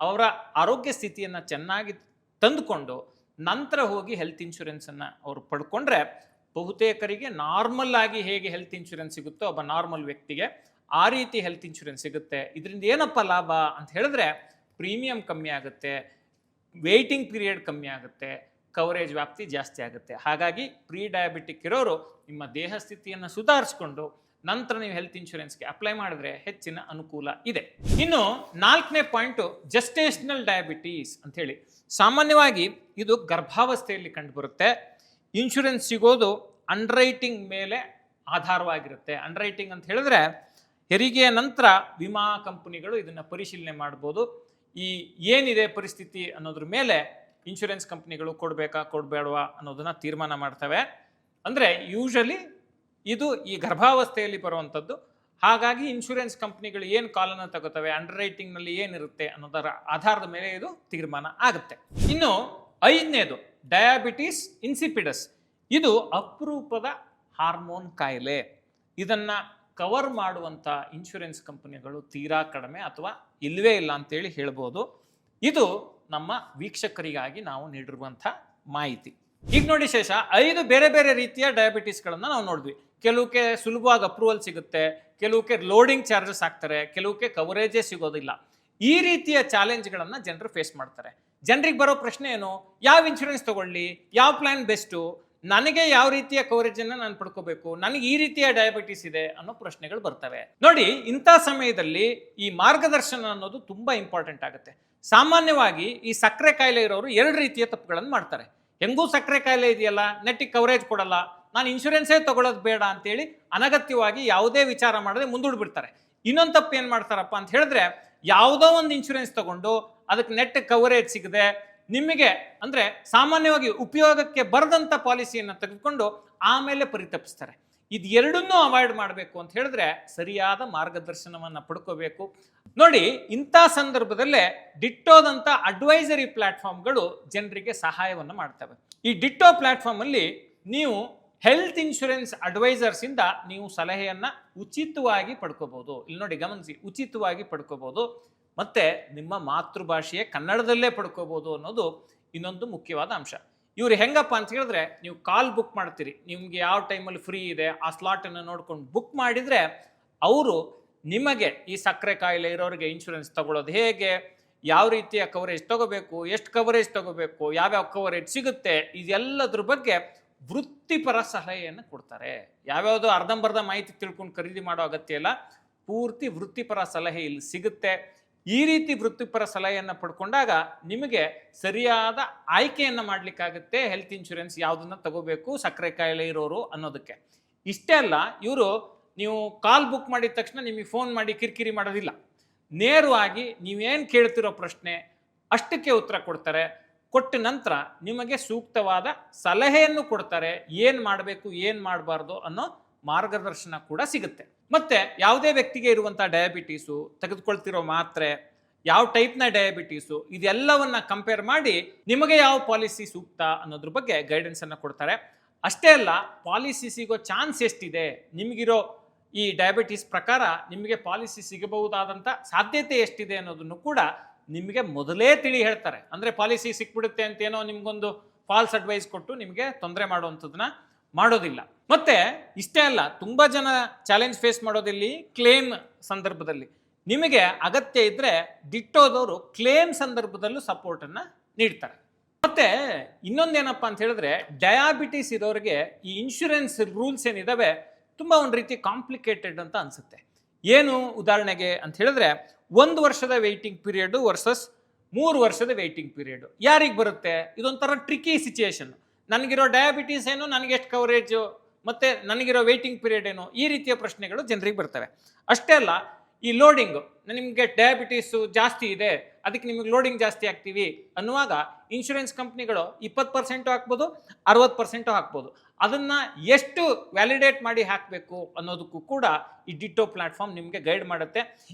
ಅವರ ಆರೋಗ್ಯ ಸ್ಥಿತಿಯನ್ನು ಚೆನ್ನಾಗಿ ತಂದುಕೊಂಡು ನಂತರ ಹೋಗಿ ಹೆಲ್ತ್ ಇನ್ಶೂರೆನ್ಸನ್ನು ಅವರು ಪಡ್ಕೊಂಡ್ರೆ, ಬಹುತೇಕರಿಗೆ ನಾರ್ಮಲ್ ಆಗಿ ಹೇಗೆ ಹೆಲ್ತ್ ಇನ್ಶೂರೆನ್ಸ್ ಸಿಗುತ್ತೋ ಒಬ್ಬ ನಾರ್ಮಲ್ ವ್ಯಕ್ತಿಗೆ ಆ ರೀತಿ ಹೆಲ್ತ್ ಇನ್ಶೂರೆನ್ಸ್ ಸಿಗುತ್ತೆ. ಇದರಿಂದ ಏನಪ್ಪ ಲಾಭ ಅಂತ ಹೇಳಿದ್ರೆ, ಪ್ರೀಮಿಯಂ ಕಮ್ಮಿ ಆಗುತ್ತೆ, ವೇಟಿಂಗ್ ಪೀರಿಯಡ್ ಕಮ್ಮಿ ಆಗುತ್ತೆ, ಕವರೇಜ್ ವ್ಯಾಪ್ತಿ ಜಾಸ್ತಿ ಆಗುತ್ತೆ. ಹಾಗಾಗಿ ಪ್ರೀ ಡಯಾಬಿಟಿಕ್ ಇರೋರು ನಿಮ್ಮ ದೇಹ ಸ್ಥಿತಿಯನ್ನು ಸುಧಾರಿಸ್ಕೊಂಡು ನಂತರ ನೀವು ಹೆಲ್ತ್ ಇನ್ಶೂರೆನ್ಸ್ಗೆ ಅಪ್ಲೈ ಮಾಡಿದ್ರೆ ಹೆಚ್ಚಿನ ಅನುಕೂಲ ಇದೆ. ಇನ್ನು 4ನೇ ಪಾಯಿಂಟು ಜೆಸ್ಟೇಷನಲ್ ಡಯಾಬಿಟೀಸ್ ಅಂತ ಹೇಳಿ. ಸಾಮಾನ್ಯವಾಗಿ ಇದು ಗರ್ಭಾವಸ್ಥೆಯಲ್ಲಿ ಕಂಡುಬರುತ್ತೆ. ಇನ್ಶೂರೆನ್ಸ್ ಸಿಗೋದು ಅಂಡರ್ರೈಟಿಂಗ್ ಮೇಲೆ ಆಧಾರವಾಗಿರುತ್ತೆ. ಅಂಡರ್ರೈಟಿಂಗ್ ಅಂತ ಹೇಳಿದ್ರೆ, ಹೆರಿಗೆಯ ನಂತರ ವಿಮಾ ಕಂಪನಿಗಳು ಇದನ್ನು ಪರಿಶೀಲನೆ ಮಾಡ್ಬೋದು. ಈ ಏನಿದೆ ಪರಿಸ್ಥಿತಿ ಅನ್ನೋದ್ರ ಮೇಲೆ ಇನ್ಶೂರೆನ್ಸ್ ಕಂಪ್ನಿಗಳು ಕೊಡಬೇಕಾ ಕೊಡಬೇಡವಾ ಅನ್ನೋದನ್ನ ತೀರ್ಮಾನ ಮಾಡ್ತವೆ. ಅಂದರೆ ಯೂಶಲಿ ಇದು ಈ ಗರ್ಭಾವಸ್ಥೆಯಲ್ಲಿ ಬರುವಂಥದ್ದು. ಹಾಗಾಗಿ ಇನ್ಶೂರೆನ್ಸ್ ಕಂಪ್ನಿಗಳು ಏನು ಕಾಲನ್ನು ತಗೋತವೆ, ಅಂಡರ್ ರೈಟಿಂಗ್ನಲ್ಲಿ ಏನಿರುತ್ತೆ ಅನ್ನೋದರ ಆಧಾರದ ಮೇಲೆ ಇದು ತೀರ್ಮಾನ ಆಗುತ್ತೆ. ಇನ್ನು 5ನೇದು ಡಯಾಬಿಟಿಸ್ ಇನ್ಸಿಪಿಡಸ್. ಇದು ಅಪರೂಪದ ಹಾರ್ಮೋನ್ ಕಾಯಿಲೆ. ಇದನ್ನು ಕವರ್ ಮಾಡುವಂಥ ಇನ್ಶೂರೆನ್ಸ್ ಕಂಪನಿಗಳು ತೀರಾ ಕಡಿಮೆ ಅಥವಾ ಇಲ್ಲವೇ ಇಲ್ಲ ಅಂತೇಳಿ ಹೇಳ್ಬೋದು. ಇದು ನಮ್ಮ ವೀಕ್ಷಕರಿಗಾಗಿ ನಾವು ನೀಡಿರುವಂಥ ಮಾಹಿತಿ. ಈಗ ನೋಡಿ ಶೇಷ, 5 ಬೇರೆ ಬೇರೆ ರೀತಿಯ ಡಯಾಬಿಟೀಸ್ಗಳನ್ನು ನಾವು ನೋಡಿದ್ವಿ. ಕೆಲವಕ್ಕೆ ಸುಲಭವಾಗಿ ಅಪ್ರೂವಲ್ ಸಿಗುತ್ತೆ, ಕೆಲವಕ್ಕೆ ಲೋಡಿಂಗ್ ಚಾರ್ಜಸ್ ಆಗ್ತಾರೆ, ಕೆಲವಕ್ಕೆ ಕವರೇಜೇ ಸಿಗೋದಿಲ್ಲ. ಈ ರೀತಿಯ ಚಾಲೆಂಜ್ಗಳನ್ನು ಜನರು ಫೇಸ್ ಮಾಡ್ತಾರೆ. ಜನರಿಗೆ ಬರೋ ಪ್ರಶ್ನೆ ಏನು, ಯಾವ ಇನ್ಶೂರೆನ್ಸ್ ತಗೊಳ್ಳಿ, ಯಾವ ಪ್ಲಾನ್ ಬೆಸ್ಟು, ನನಗೆ ಯಾವ ರೀತಿಯ ಕವರೇಜ್ ಅನ್ನ ನಾನು ಪಡ್ಕೋಬೇಕು, ನನಗೆ ಈ ರೀತಿಯ ಡಯಾಬಿಟಿಸ್ ಇದೆ ಅನ್ನೋ ಪ್ರಶ್ನೆಗಳು ಬರ್ತವೆ. ನೋಡಿ, ಇಂಥ ಸಮಯದಲ್ಲಿ ಈ ಮಾರ್ಗದರ್ಶನ ಅನ್ನೋದು ತುಂಬಾ ಇಂಪಾರ್ಟೆಂಟ್ ಆಗುತ್ತೆ. ಸಾಮಾನ್ಯವಾಗಿ ಈ ಸಕ್ಕರೆ ಕಾಯಿಲೆ ಇರೋರು 2 ರೀತಿಯ ತಪ್ಪುಗಳನ್ನು ಮಾಡ್ತಾರೆ. ಹೆಂಗೂ ಸಕ್ಕರೆ ಕಾಯಿಲೆ ಇದೆಯಲ್ಲ, ನೆಟ್ಟಿಗೆ ಕವರೇಜ್ ಕೊಡಲ್ಲ, ನಾನು ಇನ್ಶೂರೆನ್ಸೇ ತಗೊಳ್ಳೋದು ಬೇಡ ಅಂತೇಳಿ ಅನಗತ್ಯವಾಗಿ ಯಾವುದೇ ವಿಚಾರ ಮಾಡದೆ ಮುಂದೂಡ್ಬಿಡ್ತಾರೆ. ಇನ್ನೊಂದು ತಪ್ಪು ಏನು ಮಾಡ್ತಾರಪ್ಪ ಅಂತ ಹೇಳಿದ್ರೆ, ಯಾವುದೋ ಒಂದು ಇನ್ಶೂರೆನ್ಸ್ ತಗೊಂಡು ಅದಕ್ಕೆ ನೆಟ್ ಕವರೇಜ್ ಸಿಗದೆ ನಿಮಗೆ ಅಂದ್ರೆ ಸಾಮಾನ್ಯವಾಗಿ ಉಪಯೋಗಕ್ಕೆ ಬರದಂತ ಪಾಲಿಸಿಯನ್ನು ತೆಗೆದುಕೊಂಡು ಆಮೇಲೆ ಪರಿತಪಿಸ್ತಾರೆ. ಇದು ಎರಡನ್ನೂ ಅವಾಯ್ಡ್ ಮಾಡಬೇಕು ಅಂತ ಹೇಳಿದ್ರೆ ಸರಿಯಾದ ಮಾರ್ಗದರ್ಶನವನ್ನ ಪಡ್ಕೋಬೇಕು. ನೋಡಿ, ಇಂಥ ಸಂದರ್ಭದಲ್ಲೇ ಡಿಟ್ಟೋದಂತ ಅಡ್ವೈಸರಿ ಪ್ಲಾಟ್ಫಾರ್ಮ್ಗಳು ಜನರಿಗೆ ಸಹಾಯವನ್ನು ಮಾಡ್ತವೆ. ಈ ಡಿಟ್ಟೋ ಪ್ಲಾಟ್ಫಾರ್ಮ್ ಅಲ್ಲಿ ನೀವು ಹೆಲ್ತ್ ಇನ್ಶೂರೆನ್ಸ್ ಅಡ್ವೈಸರ್ಸ್ ಇಂದ ನೀವು ಸಲಹೆಯನ್ನ ಉಚಿತವಾಗಿ ಪಡ್ಕೋಬಹುದು. ಇಲ್ಲಿ ನೋಡಿ, ಗಮನಿಸಿ, ಉಚಿತವಾಗಿ ಪಡ್ಕೋಬಹುದು. ಮತ್ತೆ ನಿಮ್ಮ ಮಾತೃಭಾಷೆಯ ಕನ್ನಡದಲ್ಲೇ ಪಡ್ಕೋಬಹುದು ಅನ್ನೋದು ಇನ್ನೊಂದು ಮುಖ್ಯವಾದ ಅಂಶ. ಇವ್ರು ಹೆಂಗಪ್ಪ ಅಂತ ಹೇಳಿದ್ರೆ, ನೀವು ಕಾಲ್ ಬುಕ್ ಮಾಡ್ತೀರಿ, ನಿಮ್ಗೆ ಯಾವ ಟೈಮಲ್ಲಿ ಫ್ರೀ ಇದೆ ಆ ಸ್ಲಾಟ್ ಅನ್ನು ನೋಡ್ಕೊಂಡು ಬುಕ್ ಮಾಡಿದ್ರೆ ಅವರು ನಿಮಗೆ ಈ ಸಕ್ಕರೆ ಕಾಯಿಲೆ ಇರೋರಿಗೆ ಇನ್ಶೂರೆನ್ಸ್ ತಗೊಳ್ಳೋದು ಹೇಗೆ, ಯಾವ ರೀತಿಯ ಕವರೇಜ್ ತಗೋಬೇಕು, ಎಷ್ಟು ಕವರೇಜ್ ತಗೋಬೇಕು, ಯಾವ್ಯಾವ ಕವರೇಜ್ ಸಿಗುತ್ತೆ, ಇದೆಲ್ಲದ್ರ ಬಗ್ಗೆ ವೃತ್ತಿಪರ ಸಲಹೆಯನ್ನು ಕೊಡ್ತಾರೆ. ಯಾವ್ಯಾವುದೋ ಅರ್ಧಂಬರ್ಧ ಮಾಹಿತಿ ತಿಳ್ಕೊಂಡು ಖರೀದಿ ಮಾಡೋ ಅಗತ್ಯ ಇಲ್ಲ, ಪೂರ್ತಿ ವೃತ್ತಿಪರ ಸಲಹೆ ಇಲ್ಲಿ ಸಿಗುತ್ತೆ. ಈ ರೀತಿ ವೃತ್ತಿಪರ ಸಲಹೆಯನ್ನು ಪಡ್ಕೊಂಡಾಗ ನಿಮಗೆ ಸರಿಯಾದ ಆಯ್ಕೆಯನ್ನು ಮಾಡಲಿಕ್ಕಾಗುತ್ತೆ. ಹೆಲ್ತ್ ಇನ್ಶೂರೆನ್ಸ್ ಯಾವುದನ್ನ ತಗೋಬೇಕು ಸಕ್ಕರೆ ಕಾಯಿಲೆ ಇರೋರು ಅನ್ನೋದಕ್ಕೆ. ಇಷ್ಟೇ ಅಲ್ಲ, ಇವರು ನೀವು ಕಾಲ್ ಬುಕ್ ಮಾಡಿದ ತಕ್ಷಣ ನಿಮಗೆ ಫೋನ್ ಮಾಡಿ ಕಿರಿಕಿರಿ ಮಾಡೋದಿಲ್ಲ. ನೇರವಾಗಿ ನೀವೇನು ಕೇಳ್ತಿರೋ ಪ್ರಶ್ನೆ ಅಷ್ಟಕ್ಕೆ ಉತ್ತರ ಕೊಡ್ತಾರೆ. ಕೊಟ್ಟ ನಂತರ ನಿಮಗೆ ಸೂಕ್ತವಾದ ಸಲಹೆಯನ್ನು ಕೊಡ್ತಾರೆ. ಏನು ಮಾಡಬೇಕು, ಏನು ಮಾಡಬಾರ್ದು ಅನ್ನೋ ಮಾರ್ಗದರ್ಶನ ಕೂಡ ಸಿಗುತ್ತೆ. ಮತ್ತೆ ಯಾವುದೇ ವ್ಯಕ್ತಿಗೆ ಇರುವಂತಹ ಡಯಾಬಿಟೀಸು, ತೆಗೆದುಕೊಳ್ತಿರೋ ಮಾತ್ರೆ, ಯಾವ ಟೈಪ್ನ ಡಯಾಬಿಟೀಸು, ಇದೆಲ್ಲವನ್ನ ಕಂಪೇರ್ ಮಾಡಿ ನಿಮಗೆ ಯಾವ ಪಾಲಿಸಿ ಸೂಕ್ತ ಅನ್ನೋದ್ರ ಬಗ್ಗೆ ಗೈಡೆನ್ಸ್ ಅನ್ನು ಕೊಡ್ತಾರೆ. ಅಷ್ಟೇ ಅಲ್ಲ, ಪಾಲಿಸಿ ಸಿಗೋ ಚಾನ್ಸ್ ಎಷ್ಟಿದೆ, ನಿಮಗಿರೋ ಈ ಡಯಾಬಿಟೀಸ್ ಪ್ರಕಾರ ನಿಮಗೆ ಪಾಲಿಸಿ ಸಿಗಬಹುದಾದಂಥ ಸಾಧ್ಯತೆ ಎಷ್ಟಿದೆ ಅನ್ನೋದನ್ನು ಕೂಡ ನಿಮಗೆ ಮೊದಲೇ ತಿಳಿ ಹೇಳ್ತಾರೆ. ಅಂದರೆ ಪಾಲಿಸಿ ಸಿಕ್ಬಿಡುತ್ತೆ ಅಂತೇನೋ ನಿಮ್ಗೊಂದು ಫಾಲ್ಸ್ ಅಡ್ವೈಸ್ ಕೊಟ್ಟು ನಿಮಗೆ ತೊಂದರೆ ಮಾಡುವಂಥದ್ದನ್ನ ಮಾಡೋದಿಲ್ಲ. ಮತ್ತೆ ಇಷ್ಟೇ ಅಲ್ಲ, ತುಂಬಾ ಜನ ಚಾಲೆಂಜ್ ಫೇಸ್ ಮಾಡೋದಿಲ್ಲಿ ಕ್ಲೇಮ್ ಸಂದರ್ಭದಲ್ಲಿ. ನಿಮಗೆ ಅಗತ್ಯ ಇದ್ರೆ ಡಿಟ್ಟೋದವರು ಕ್ಲೇಮ್ ಸಂದರ್ಭದಲ್ಲೂ ಸಪೋರ್ಟ್ ಅನ್ನ ನೀಡ್ತಾರೆ. ಮತ್ತೆ ಇನ್ನೊಂದೇನಪ್ಪ ಅಂತ ಹೇಳಿದ್ರೆ, ಡಯಾಬಿಟಿಸ್ ಇರೋರಿಗೆ ಈ ಇನ್ಶೂರೆನ್ಸ್ ರೂಲ್ಸ್ ಏನಿದಾವೆ ತುಂಬಾ ಒಂದು ರೀತಿ ಕಾಂಪ್ಲಿಕೇಟೆಡ್ ಅಂತ ಅನ್ಸುತ್ತೆ. ಏನು ಉದಾಹರಣೆಗೆ ಅಂತ ಹೇಳಿದ್ರೆ, 1 ವರ್ಷದ ವೆಯ್ಟಿಂಗ್ ಪೀರಿಯಡ್ ವರ್ಸಸ್ 3 ವರ್ಷದ ವೆಯ್ಟಿಂಗ್ ಪೀರಿಯಡ್ ಯಾರಿಗೆ ಬರುತ್ತೆ? ಇದೊಂಥರ ಟ್ರಿಕಿ ಸಿಚುಯೇಷನ್. ನನಗಿರೋ ಡಯಾಬಿಟೀಸ್ ಏನು, ನನಗೆ ಎಷ್ಟು ಕವರೇಜು, ಮತ್ತೆ ನನಗಿರೋ ವೆಯ್ಟಿಂಗ್ ಪೀರಿಯಡ್ ಏನು, ಈ ರೀತಿಯ ಪ್ರಶ್ನೆಗಳು ಜನರಿಗೆ ಬರ್ತವೆ. ಅಷ್ಟೇ ಅಲ್ಲ, ಈ ಲೋಡಿಂಗ್, ನಿಮಗೆ ಡಯಾಬಿಟೀಸು ಜಾಸ್ತಿ ಇದೆ ಅದಕ್ಕೆ ನಿಮಗೆ ಲೋಡಿಂಗ್ ಜಾಸ್ತಿ ಆಗ್ತೀವಿ ಅನ್ನುವಾಗ ಇನ್ಶೂರೆನ್ಸ್ ಕಂಪ್ನಿಗಳು 20% ಹಾಕ್ಬೋದು, 60% ಹಾಕ್ಬೋದು. ಅದನ್ನ ಎಷ್ಟು ವ್ಯಾಲಿಡೇಟ್ ಮಾಡಿ ಹಾಕಬೇಕು ಅನ್ನೋದಕ್ಕೂ ಕೂಡ ಈ ಡಿಟ್ಟೋ ಪ್ಲಾಟ್ಫಾರ್ಮ್ ನಿಮಗೆ ಗೈಡ್ ಮಾಡುತ್ತೆ.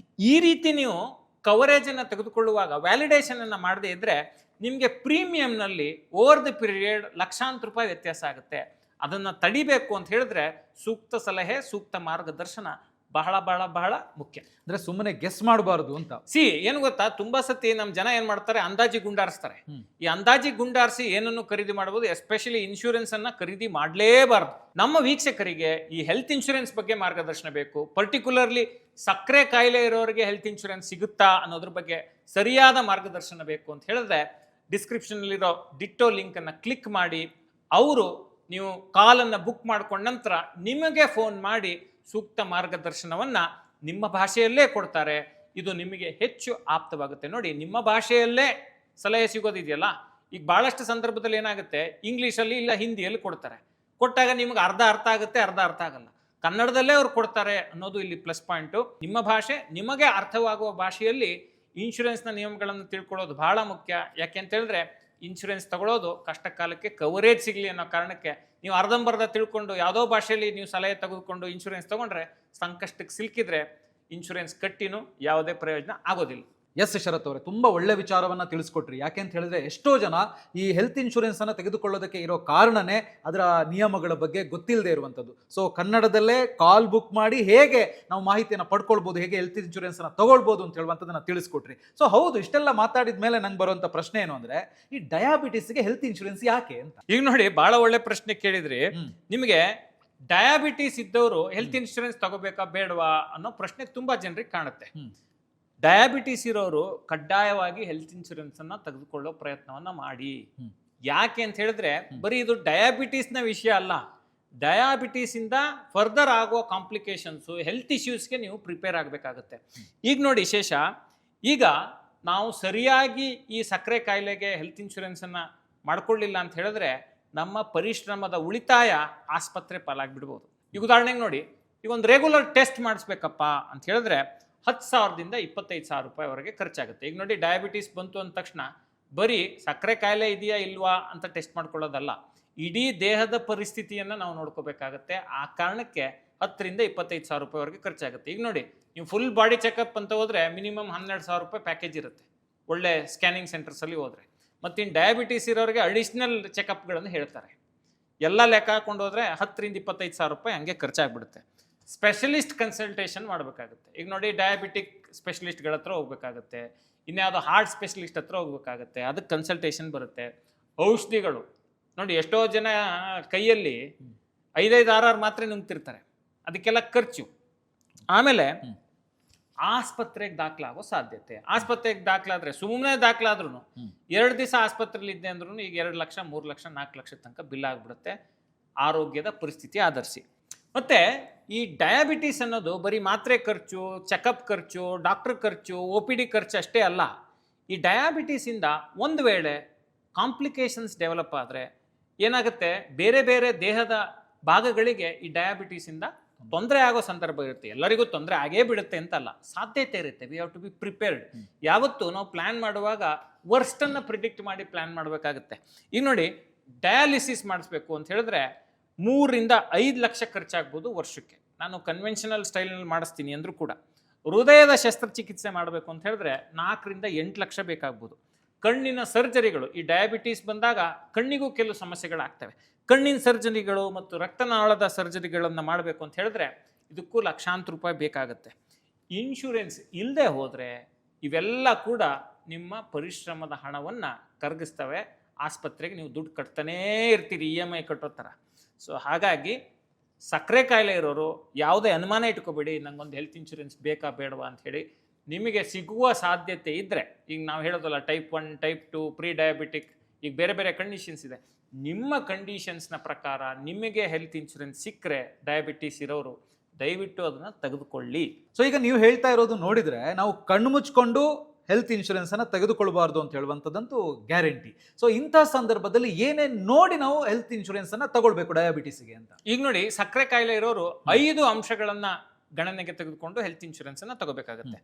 ಈ ರೀತಿ ನೀವು ಕವರೇಜನ್ನು ತೆಗೆದುಕೊಳ್ಳುವಾಗ ವ್ಯಾಲಿಡೇಷನ್ ಅನ್ನು ಮಾಡದೇ ಇದ್ರೆ ನಿಮಗೆ ಪ್ರೀಮಿಯಂನಲ್ಲಿ ಓವರ್ ದ ಪೀರಿಯಡ್ ಲಕ್ಷಾಂತರ ರೂಪಾಯಿ ವ್ಯತ್ಯಾಸ ಆಗುತ್ತೆ. ಅದನ್ನು ತಡಿಬೇಕು ಅಂತ ಹೇಳಿದ್ರೆ ಸೂಕ್ತ ಸಲಹೆ, ಸೂಕ್ತ ಮಾರ್ಗದರ್ಶನ ಬಹಳ ಬಹಳ ಬಹಳ ಮುಖ್ಯ. ಅಂದ್ರೆ ಸುಮ್ಮನೆ ಗೆಸ್ ಮಾಡಬಾರದು ಅಂತ. ಏನು ಗೊತ್ತಾ, ತುಂಬಾ ಸತಿ ನಮ್ಮ ಜನ ಏನ್ ಮಾಡ್ತಾರೆ, ಅಂದಾಜಿ ಗುಂಡಾರಿಸ್ತಾರೆ. ಈ ಅಂದಾಜಿ ಗುಂಡಾರಿಸಿ ಏನನ್ನು ಖರೀದಿ ಮಾಡಬಹುದು, ಎಸ್ಪೆಷಲಿ ಇನ್ಶೂರೆನ್ಸ್ ಅನ್ನ ಖರೀದಿ ಮಾಡಲೇಬಾರದು. ನಮ್ಮ ವೀಕ್ಷಕರಿಗೆ ಈ ಹೆಲ್ತ್ ಇನ್ಶೂರೆನ್ಸ್ ಬಗ್ಗೆ ಮಾರ್ಗದರ್ಶನ ಬೇಕು. ಪರ್ಟಿಕ್ಯುಲರ್ಲಿ ಸಕ್ಕರೆ ಕಾಯಿಲೆ ಇರೋರಿಗೆ ಹೆಲ್ತ್ ಇನ್ಶೂರೆನ್ಸ್ ಸಿಗುತ್ತಾ ಅನ್ನೋದ್ರ ಬಗ್ಗೆ ಸರಿಯಾದ ಮಾರ್ಗದರ್ಶನ ಬೇಕು ಅಂತ ಹೇಳಿದ್ರೆ ಡಿಸ್ಕ್ರಿಪ್ಷನ್ ಅಲ್ಲಿರೋ ಡಿಟ್ಟೋ ಲಿಂಕ್ ಅನ್ನ ಕ್ಲಿಕ್ ಮಾಡಿ, ಅವರು ನೀವು ಕಾಲನ್ನು ಬುಕ್ ಮಾಡ್ಕೊಂಡ ನಂತರ ನಿಮಗೆ ಫೋನ್ ಮಾಡಿ ಸೂಕ್ತ ಮಾರ್ಗದರ್ಶನವನ್ನ ನಿಮ್ಮ ಭಾಷೆಯಲ್ಲೇ ಕೊಡ್ತಾರೆ. ಇದು ನಿಮಗೆ ಹೆಚ್ಚು ಆಪ್ತವಾಗುತ್ತೆ. ನೋಡಿ, ನಿಮ್ಮ ಭಾಷೆಯಲ್ಲೇ ಸಲಹೆ ಸಿಗೋದಿದೆಯಲ್ಲ, ಈಗ ಬಹಳಷ್ಟು ಸಂದರ್ಭದಲ್ಲಿ ಏನಾಗುತ್ತೆ, ಇಂಗ್ಲೀಷಲ್ಲಿ ಇಲ್ಲ ಹಿಂದಿಯಲ್ಲಿ ಕೊಡ್ತಾರೆ. ಕೊಟ್ಟಾಗ ನಿಮ್ಗೆ ಅರ್ಧ ಅರ್ಥ ಆಗುತ್ತೆ, ಅರ್ಧ ಅರ್ಥ ಆಗಲ್ಲ. ಕನ್ನಡದಲ್ಲೇ ಅವ್ರು ಕೊಡ್ತಾರೆ ಅನ್ನೋದು ಇಲ್ಲಿ ಪ್ಲಸ್ ಪಾಯಿಂಟು. ನಿಮ್ಮ ಭಾಷೆ, ನಿಮಗೆ ಅರ್ಥವಾಗುವ ಭಾಷೆಯಲ್ಲಿ ಇನ್ಶೂರೆನ್ಸ್ನ ನಿಯಮಗಳನ್ನು ತಿಳ್ಕೊಳ್ಳೋದು ಬಹಳ ಮುಖ್ಯ. ಯಾಕೆ ಅಂತ ಹೇಳಿದ್ರೆ ಇನ್ಶೂರೆನ್ಸ್ ತಗೊಳ್ಳೋದು ಕಷ್ಟ ಕಾಲಕ್ಕೆ ಕವರೇಜ್ ಸಿಗಲಿ ಅನ್ನೋ ಕಾರಣಕ್ಕೆ ನೀವು ಅರ್ಧಂಬರ್ಧ ತಿಳ್ಕೊಂಡು ಯಾವುದೋ ಭಾಷೆಯಲ್ಲಿ ನೀವು ಸಲಹೆ ತೆಗೆದುಕೊಂಡು ಇನ್ಶೂರೆನ್ಸ್ ತಗೊಂಡ್ರೆ ಸಂಕಷ್ಟಕ್ಕೆ ಸಿಲುಕಿದ್ರೆ ಇನ್ಶೂರೆನ್ಸ್ ಕಟ್ಟಿನೂ ಯಾವುದೇ ಪ್ರಯೋಜನ ಆಗೋದಿಲ್ಲ. ಎಸ್ ಶರತ್ ಅವರೇ, ತುಂಬಾ ಒಳ್ಳೆ ವಿಚಾರವನ್ನ ತಿಳಿಸ್ಕೊಟ್ರಿ. ಯಾಕೆ ಅಂತ ಹೇಳಿದ್ರೆ ಎಷ್ಟೋ ಜನ ಈ ಹೆಲ್ತ್ ಇನ್ಶೂರೆನ್ಸ್ ಅನ್ನ ತೆಗೆದುಕೊಳ್ಳೋದಕ್ಕೆ ಇರೋ ಕಾರಣನೇ ಅದರ ನಿಯಮಗಳ ಬಗ್ಗೆ ಗೊತ್ತಿಲ್ಲದೆ ಇರುವಂಥದ್ದು. ಸೊ ಕನ್ನಡದಲ್ಲೇ ಕಾಲ್ ಬುಕ್ ಮಾಡಿ ಹೇಗೆ ನಾವು ಮಾಹಿತಿಯನ್ನು ಪಡ್ಕೊಳ್ಬೋದು, ಹೇಗೆ ಹೆಲ್ತ್ ಇನ್ಶೂರೆನ್ಸ್ ಅನ್ನ ತಗೊಳ್ಬೋದು ಅಂತ ಹೇಳುವಂಥದ್ದನ್ನ ತಿಳಿಸ್ಕೊಟ್ರಿ. ಸೊ ಹೌದು, ಇಷ್ಟೆಲ್ಲ ಮಾತಾಡಿದ ಮೇಲೆ ನಂಗೆ ಬರುವಂತ ಪ್ರಶ್ನೆ ಏನು ಅಂದ್ರೆ, ಈ ಡಯಾಬಿಟಿಸ್ಗೆ ಹೆಲ್ತ್ ಇನ್ಶೂರೆನ್ಸ್ ಯಾಕೆ ಅಂತ. ಈಗ ನೋಡಿ, ಬಹಳ ಒಳ್ಳೆ ಪ್ರಶ್ನೆ ಕೇಳಿದ್ರಿ. ನಿಮಗೆ ಡಯಾಬಿಟಿಸ್ ಇದ್ದವರು ಹೆಲ್ತ್ ಇನ್ಶೂರೆನ್ಸ್ ತಗೋಬೇಕಾ ಬೇಡವಾ ಅನ್ನೋ ಪ್ರಶ್ನೆ ತುಂಬಾ ಜನರಿಗೆ ಕಾಣುತ್ತೆ. ಡಯಾಬಿಟಿಸ್ ಇರೋರು ಕಡ್ಡಾಯವಾಗಿ ಹೆಲ್ತ್ ಇನ್ಶೂರೆನ್ಸ್ ಅನ್ನ ತೆಗೆದುಕೊಳ್ಳೋ ಪ್ರಯತ್ನವನ್ನ ಮಾಡಿ. ಯಾಕೆ ಅಂತ ಹೇಳಿದ್ರೆ ಬರೀ ಇದು ಡಯಾಬಿಟೀಸ್ನ ವಿಷಯ ಅಲ್ಲ, ಡಯಾಬಿಟೀಸಿಂದ ಫರ್ದರ್ ಆಗೋ ಕಾಂಪ್ಲಿಕೇಶನ್ಸು, ಹೆಲ್ತ್ ಇಶ್ಯೂಸ್ಗೆ ನೀವು ಪ್ರಿಪೇರ್ ಆಗಬೇಕಾಗುತ್ತೆ. ಈಗ ನೋಡಿ ಶೇಷ, ಈಗ ನಾವು ಸರಿಯಾಗಿ ಈ ಸಕ್ಕರೆ ಕಾಯಿಲೆಗೆ ಹೆಲ್ತ್ ಇನ್ಶೂರೆನ್ಸನ್ನು ಮಾಡ್ಕೊಳ್ಳಿಲ್ಲ ಅಂತ ಹೇಳಿದ್ರೆ ನಮ್ಮ ಪರಿಶ್ರಮದ ಉಳಿತಾಯ ಆಸ್ಪತ್ರೆ ಪಾಲಾಗ್ಬಿಡ್ಬೋದು. ಈಗ ಉದಾಹರಣೆಗೆ ನೋಡಿ, ಈಗ ಒಂದು ರೆಗ್ಯುಲರ್ ಟೆಸ್ಟ್ ಮಾಡಿಸ್ಬೇಕಪ್ಪ ಅಂತ ಹೇಳಿದ್ರೆ 10,000ದಿಂದ 25,000 ರೂಪಾಯಿವರೆಗೆ ಖರ್ಚಾಗುತ್ತೆ. ಈಗ ನೋಡಿ, ಡಯಾಬಿಟೀಸ್ ಬಂತು ಅಂದ ತಕ್ಷಣ ಬರೀ ಸಕ್ಕರೆ ಕಾಯಿಲೆ ಇದೆಯಾ ಇಲ್ವಾ ಅಂತ ಟೆಸ್ಟ್ ಮಾಡ್ಕೊಳ್ಳೋದಲ್ಲ, ಇಡೀ ದೇಹದ ಪರಿಸ್ಥಿತಿಯನ್ನು ನಾವು ನೋಡ್ಕೋಬೇಕಾಗತ್ತೆ. ಆ ಕಾರಣಕ್ಕೆ 10ರಿಂದ 25,000 ರೂಪಾಯಿವರೆಗೆ ಖರ್ಚಾಗುತ್ತೆ. ಈಗ ನೋಡಿ, ನೀವು ಫುಲ್ ಬಾಡಿ ಚೆಕಪ್ ಅಂತ ಹೋದರೆ ಮಿನಿಮಮ್ 12,000 ರೂಪಾಯಿ ಪ್ಯಾಕೇಜ್ ಇರುತ್ತೆ ಒಳ್ಳೆ ಸ್ಕ್ಯಾನಿಂಗ್ ಸೆಂಟರ್ಸಲ್ಲಿ ಹೋದರೆ. ಮತ್ತು ಇನ್ನು ಡಯಾಬಿಟೀಸ್ ಇರೋರಿಗೆ ಅಡಿಷ್ನಲ್ ಚೆಕಪ್ಗಳನ್ನು ಹೇಳ್ತಾರೆ. ಎಲ್ಲ ಲೆಕ್ಕ ಹಾಕೊಂಡು ಹೋದರೆ 10ರಿಂದ 25,000 ರೂಪಾಯಿ ಹಂಗೆ ಖರ್ಚಾಗ್ಬಿಡುತ್ತೆ. ಸ್ಪೆಷಲಿಸ್ಟ್ ಕನ್ಸಲ್ಟೇಷನ್ ಮಾಡಬೇಕಾಗುತ್ತೆ. ಈಗ ನೋಡಿ, ಡಯಾಬಿಟಿಕ್ ಸ್ಪೆಷಲಿಸ್ಟ್ಗಳ ಹತ್ರ ಹೋಗ್ಬೇಕಾಗುತ್ತೆ, ಇನ್ಯಾವುದೋ ಹಾರ್ಟ್ ಸ್ಪೆಷಲಿಸ್ಟ್ ಹತ್ರ ಹೋಗ್ಬೇಕಾಗುತ್ತೆ, ಅದಕ್ಕೆ ಕನ್ಸಲ್ಟೇಷನ್ ಬರುತ್ತೆ. ಔಷಧಿಗಳು ನೋಡಿ, ಎಷ್ಟೋ ಜನ ಕೈಯಲ್ಲಿ 5-6 ಮಾತ್ರೆ ನುಂಗ್ತಿರ್ತಾರೆ, ಅದಕ್ಕೆಲ್ಲ ಖರ್ಚು. ಆಮೇಲೆ ಆಸ್ಪತ್ರೆಗೆ ದಾಖಲಾಗೋ ಸಾಧ್ಯತೆ, ಆಸ್ಪತ್ರೆಗೆ ದಾಖಲಾದ್ರೆ ಸುಮ್ಮನೆ ದಾಖಲಾದ್ರೂ 2 ದಿವಸ ಆಸ್ಪತ್ರೆಯಲ್ಲಿ ಇದ್ದೆ ಅಂದ್ರೂ ಈಗ 2 ಲಕ್ಷ 3 ಲಕ್ಷ 4 ಲಕ್ಷ ತನಕ ಬಿಲ್ ಆಗಿಬಿಡುತ್ತೆ. ಆರೋಗ್ಯದ ಪರಿಸ್ಥಿತಿ ಆಧರಿಸಿ. ಮತ್ತು ಈ ಡಯಾಬಿಟೀಸ್ ಅನ್ನೋದು ಬರೀ ಮಾತ್ರೆ ಖರ್ಚು, ಚೆಕಪ್ ಖರ್ಚು, ಡಾಕ್ಟರ್ ಖರ್ಚು, OPD ಖರ್ಚು ಅಷ್ಟೇ ಅಲ್ಲ. ಈ ಡಯಾಬಿಟೀಸಿಂದ ಒಂದು ವೇಳೆ ಕಾಂಪ್ಲಿಕೇಶನ್ಸ್ ಡೆವಲಪ್ ಆದರೆ ಏನಾಗುತ್ತೆ, ಬೇರೆ ಬೇರೆ ದೇಹದ ಭಾಗಗಳಿಗೆ ಈ ಡಯಾಬಿಟೀಸಿಂದ ತೊಂದರೆ ಆಗೋ ಸಂದರ್ಭ ಇರುತ್ತೆ. ಎಲ್ಲರಿಗೂ ತೊಂದರೆ ಆಗೇ ಬಿಡುತ್ತೆ ಅಂತಲ್ಲ, ಸಾಧ್ಯತೆ ಇರುತ್ತೆ. We have to be prepared. ಯಾವತ್ತು ನಾವು ಪ್ಲ್ಯಾನ್ ಮಾಡುವಾಗ ವರ್ಸ್ಟನ್ನು ಪ್ರಿಡಿಕ್ಟ್ ಮಾಡಿ ಪ್ಲ್ಯಾನ್ ಮಾಡಬೇಕಾಗುತ್ತೆ. ಈಗ ನೋಡಿ, ಡಯಾಲಿಸಿಸ್ ಮಾಡಿಸ್ಬೇಕು ಅಂತ ಹೇಳಿದ್ರೆ 3ರಿಂದ 5 ಲಕ್ಷ ಖರ್ಚಾಗ್ಬೋದು ವರ್ಷಕ್ಕೆ. ನಾನು ಕನ್ವೆನ್ಷನಲ್ ಸ್ಟೈಲ್ನಲ್ಲಿ ಮಾಡಿಸ್ತೀನಿ ಅಂದರೂ ಕೂಡ. ಹೃದಯದ ಶಸ್ತ್ರಚಿಕಿತ್ಸೆ ಮಾಡಬೇಕು ಅಂತ ಹೇಳಿದ್ರೆ 4ರಿಂದ 8 ಲಕ್ಷ ಬೇಕಾಗ್ಬೋದು. ಕಣ್ಣಿನ ಸರ್ಜರಿಗಳು, ಈ ಡಯಾಬಿಟೀಸ್ ಬಂದಾಗ ಕಣ್ಣಿಗೂ ಕೆಲವು ಸಮಸ್ಯೆಗಳಾಗ್ತವೆ. ಕಣ್ಣಿನ ಸರ್ಜರಿಗಳು ಮತ್ತು ರಕ್ತನಾಳದ ಸರ್ಜರಿಗಳನ್ನು ಮಾಡಬೇಕು ಅಂತ ಹೇಳಿದ್ರೆ ಇದಕ್ಕೂ ಲಕ್ಷಾಂತರ ರೂಪಾಯಿ ಬೇಕಾಗುತ್ತೆ. ಇನ್ಶೂರೆನ್ಸ್ ಇಲ್ಲದೆ ಹೋದರೆ ಇವೆಲ್ಲ ಕೂಡ ನಿಮ್ಮ ಪರಿಶ್ರಮದ ಹಣವನ್ನು ಕರಗಿಸ್ತವೆ. ಆಸ್ಪತ್ರೆಗೆ ನೀವು ದುಡ್ಡು ಕಟ್ತಾನೇ ಇರ್ತೀರಿ, EMI ಕಟ್ಟೋ ಥರ. ಸೊ ಹಾಗಾಗಿ ಸಕ್ಕರೆ ಕಾಯಿಲೆ ಇರೋರು ಯಾವುದೇ ಅನುಮಾನ ಇಟ್ಕೋಬೇಡಿ, ನಂಗೊಂದು ಹೆಲ್ತ್ ಇನ್ಶೂರೆನ್ಸ್ ಬೇಕಾ ಬೇಡವಾ ಅಂಥೇಳಿ. ನಿಮಗೆ ಸಿಗುವ ಸಾಧ್ಯತೆ ಇದ್ದರೆ, ಈಗ ನಾವು ಹೇಳೋದಲ್ಲ ಟೈಪ್ 1, ಟೈಪ್ 2, ಪ್ರೀ ಡಯಾಬಿಟಿಕ್, ಈಗ ಬೇರೆ ಬೇರೆ ಕಂಡೀಷನ್ಸ್ ಇದೆ. ನಿಮ್ಮ ಕಂಡೀಷನ್ಸ್ನ ಪ್ರಕಾರ ನಿಮಗೆ ಹೆಲ್ತ್ ಇನ್ಶೂರೆನ್ಸ್ ಸಿಕ್ಕರೆ ಡಯಾಬಿಟೀಸ್ ಇರೋರು ದಯವಿಟ್ಟು ಅದನ್ನು ತೆಗೆದುಕೊಳ್ಳಿ. ಸೊ ಈಗ ನೀವು ಹೇಳ್ತಾ ಇರೋದು ನೋಡಿದರೆ ನಾವು ಕಣ್ಣು ಮುಚ್ಕೊಂಡು ಹೆಲ್ತ್ ಇನ್ಶೂರೆನ್ಸನ್ನು ತೆಗೆದುಕೊಳ್ಬಾರ್ದು ಅಂತ ಹೇಳುವಂಥದ್ದಂತೂ ಗ್ಯಾರಂಟಿ. ಸೊ ಇಂಥ ಸಂದರ್ಭದಲ್ಲಿ ಏನೇನು ನೋಡಿ ನಾವು ಹೆಲ್ತ್ ಇನ್ಶೂರೆನ್ಸನ್ನು ತಗೊಳ್ಬೇಕು ಡಯಾಬಿಟೀಸ್ಗೆ ಅಂತ? ಈಗ ನೋಡಿ, ಸಕ್ಕರೆ ಕಾಯಿಲೆ ಇರೋರು 5 ಅಂಶಗಳನ್ನು ಗಣನೆಗೆ ತೆಗೆದುಕೊಂಡು ಹೆಲ್ತ್ ಇನ್ಶೂರೆನ್ಸನ್ನು ತಗೋಬೇಕಾಗುತ್ತೆ.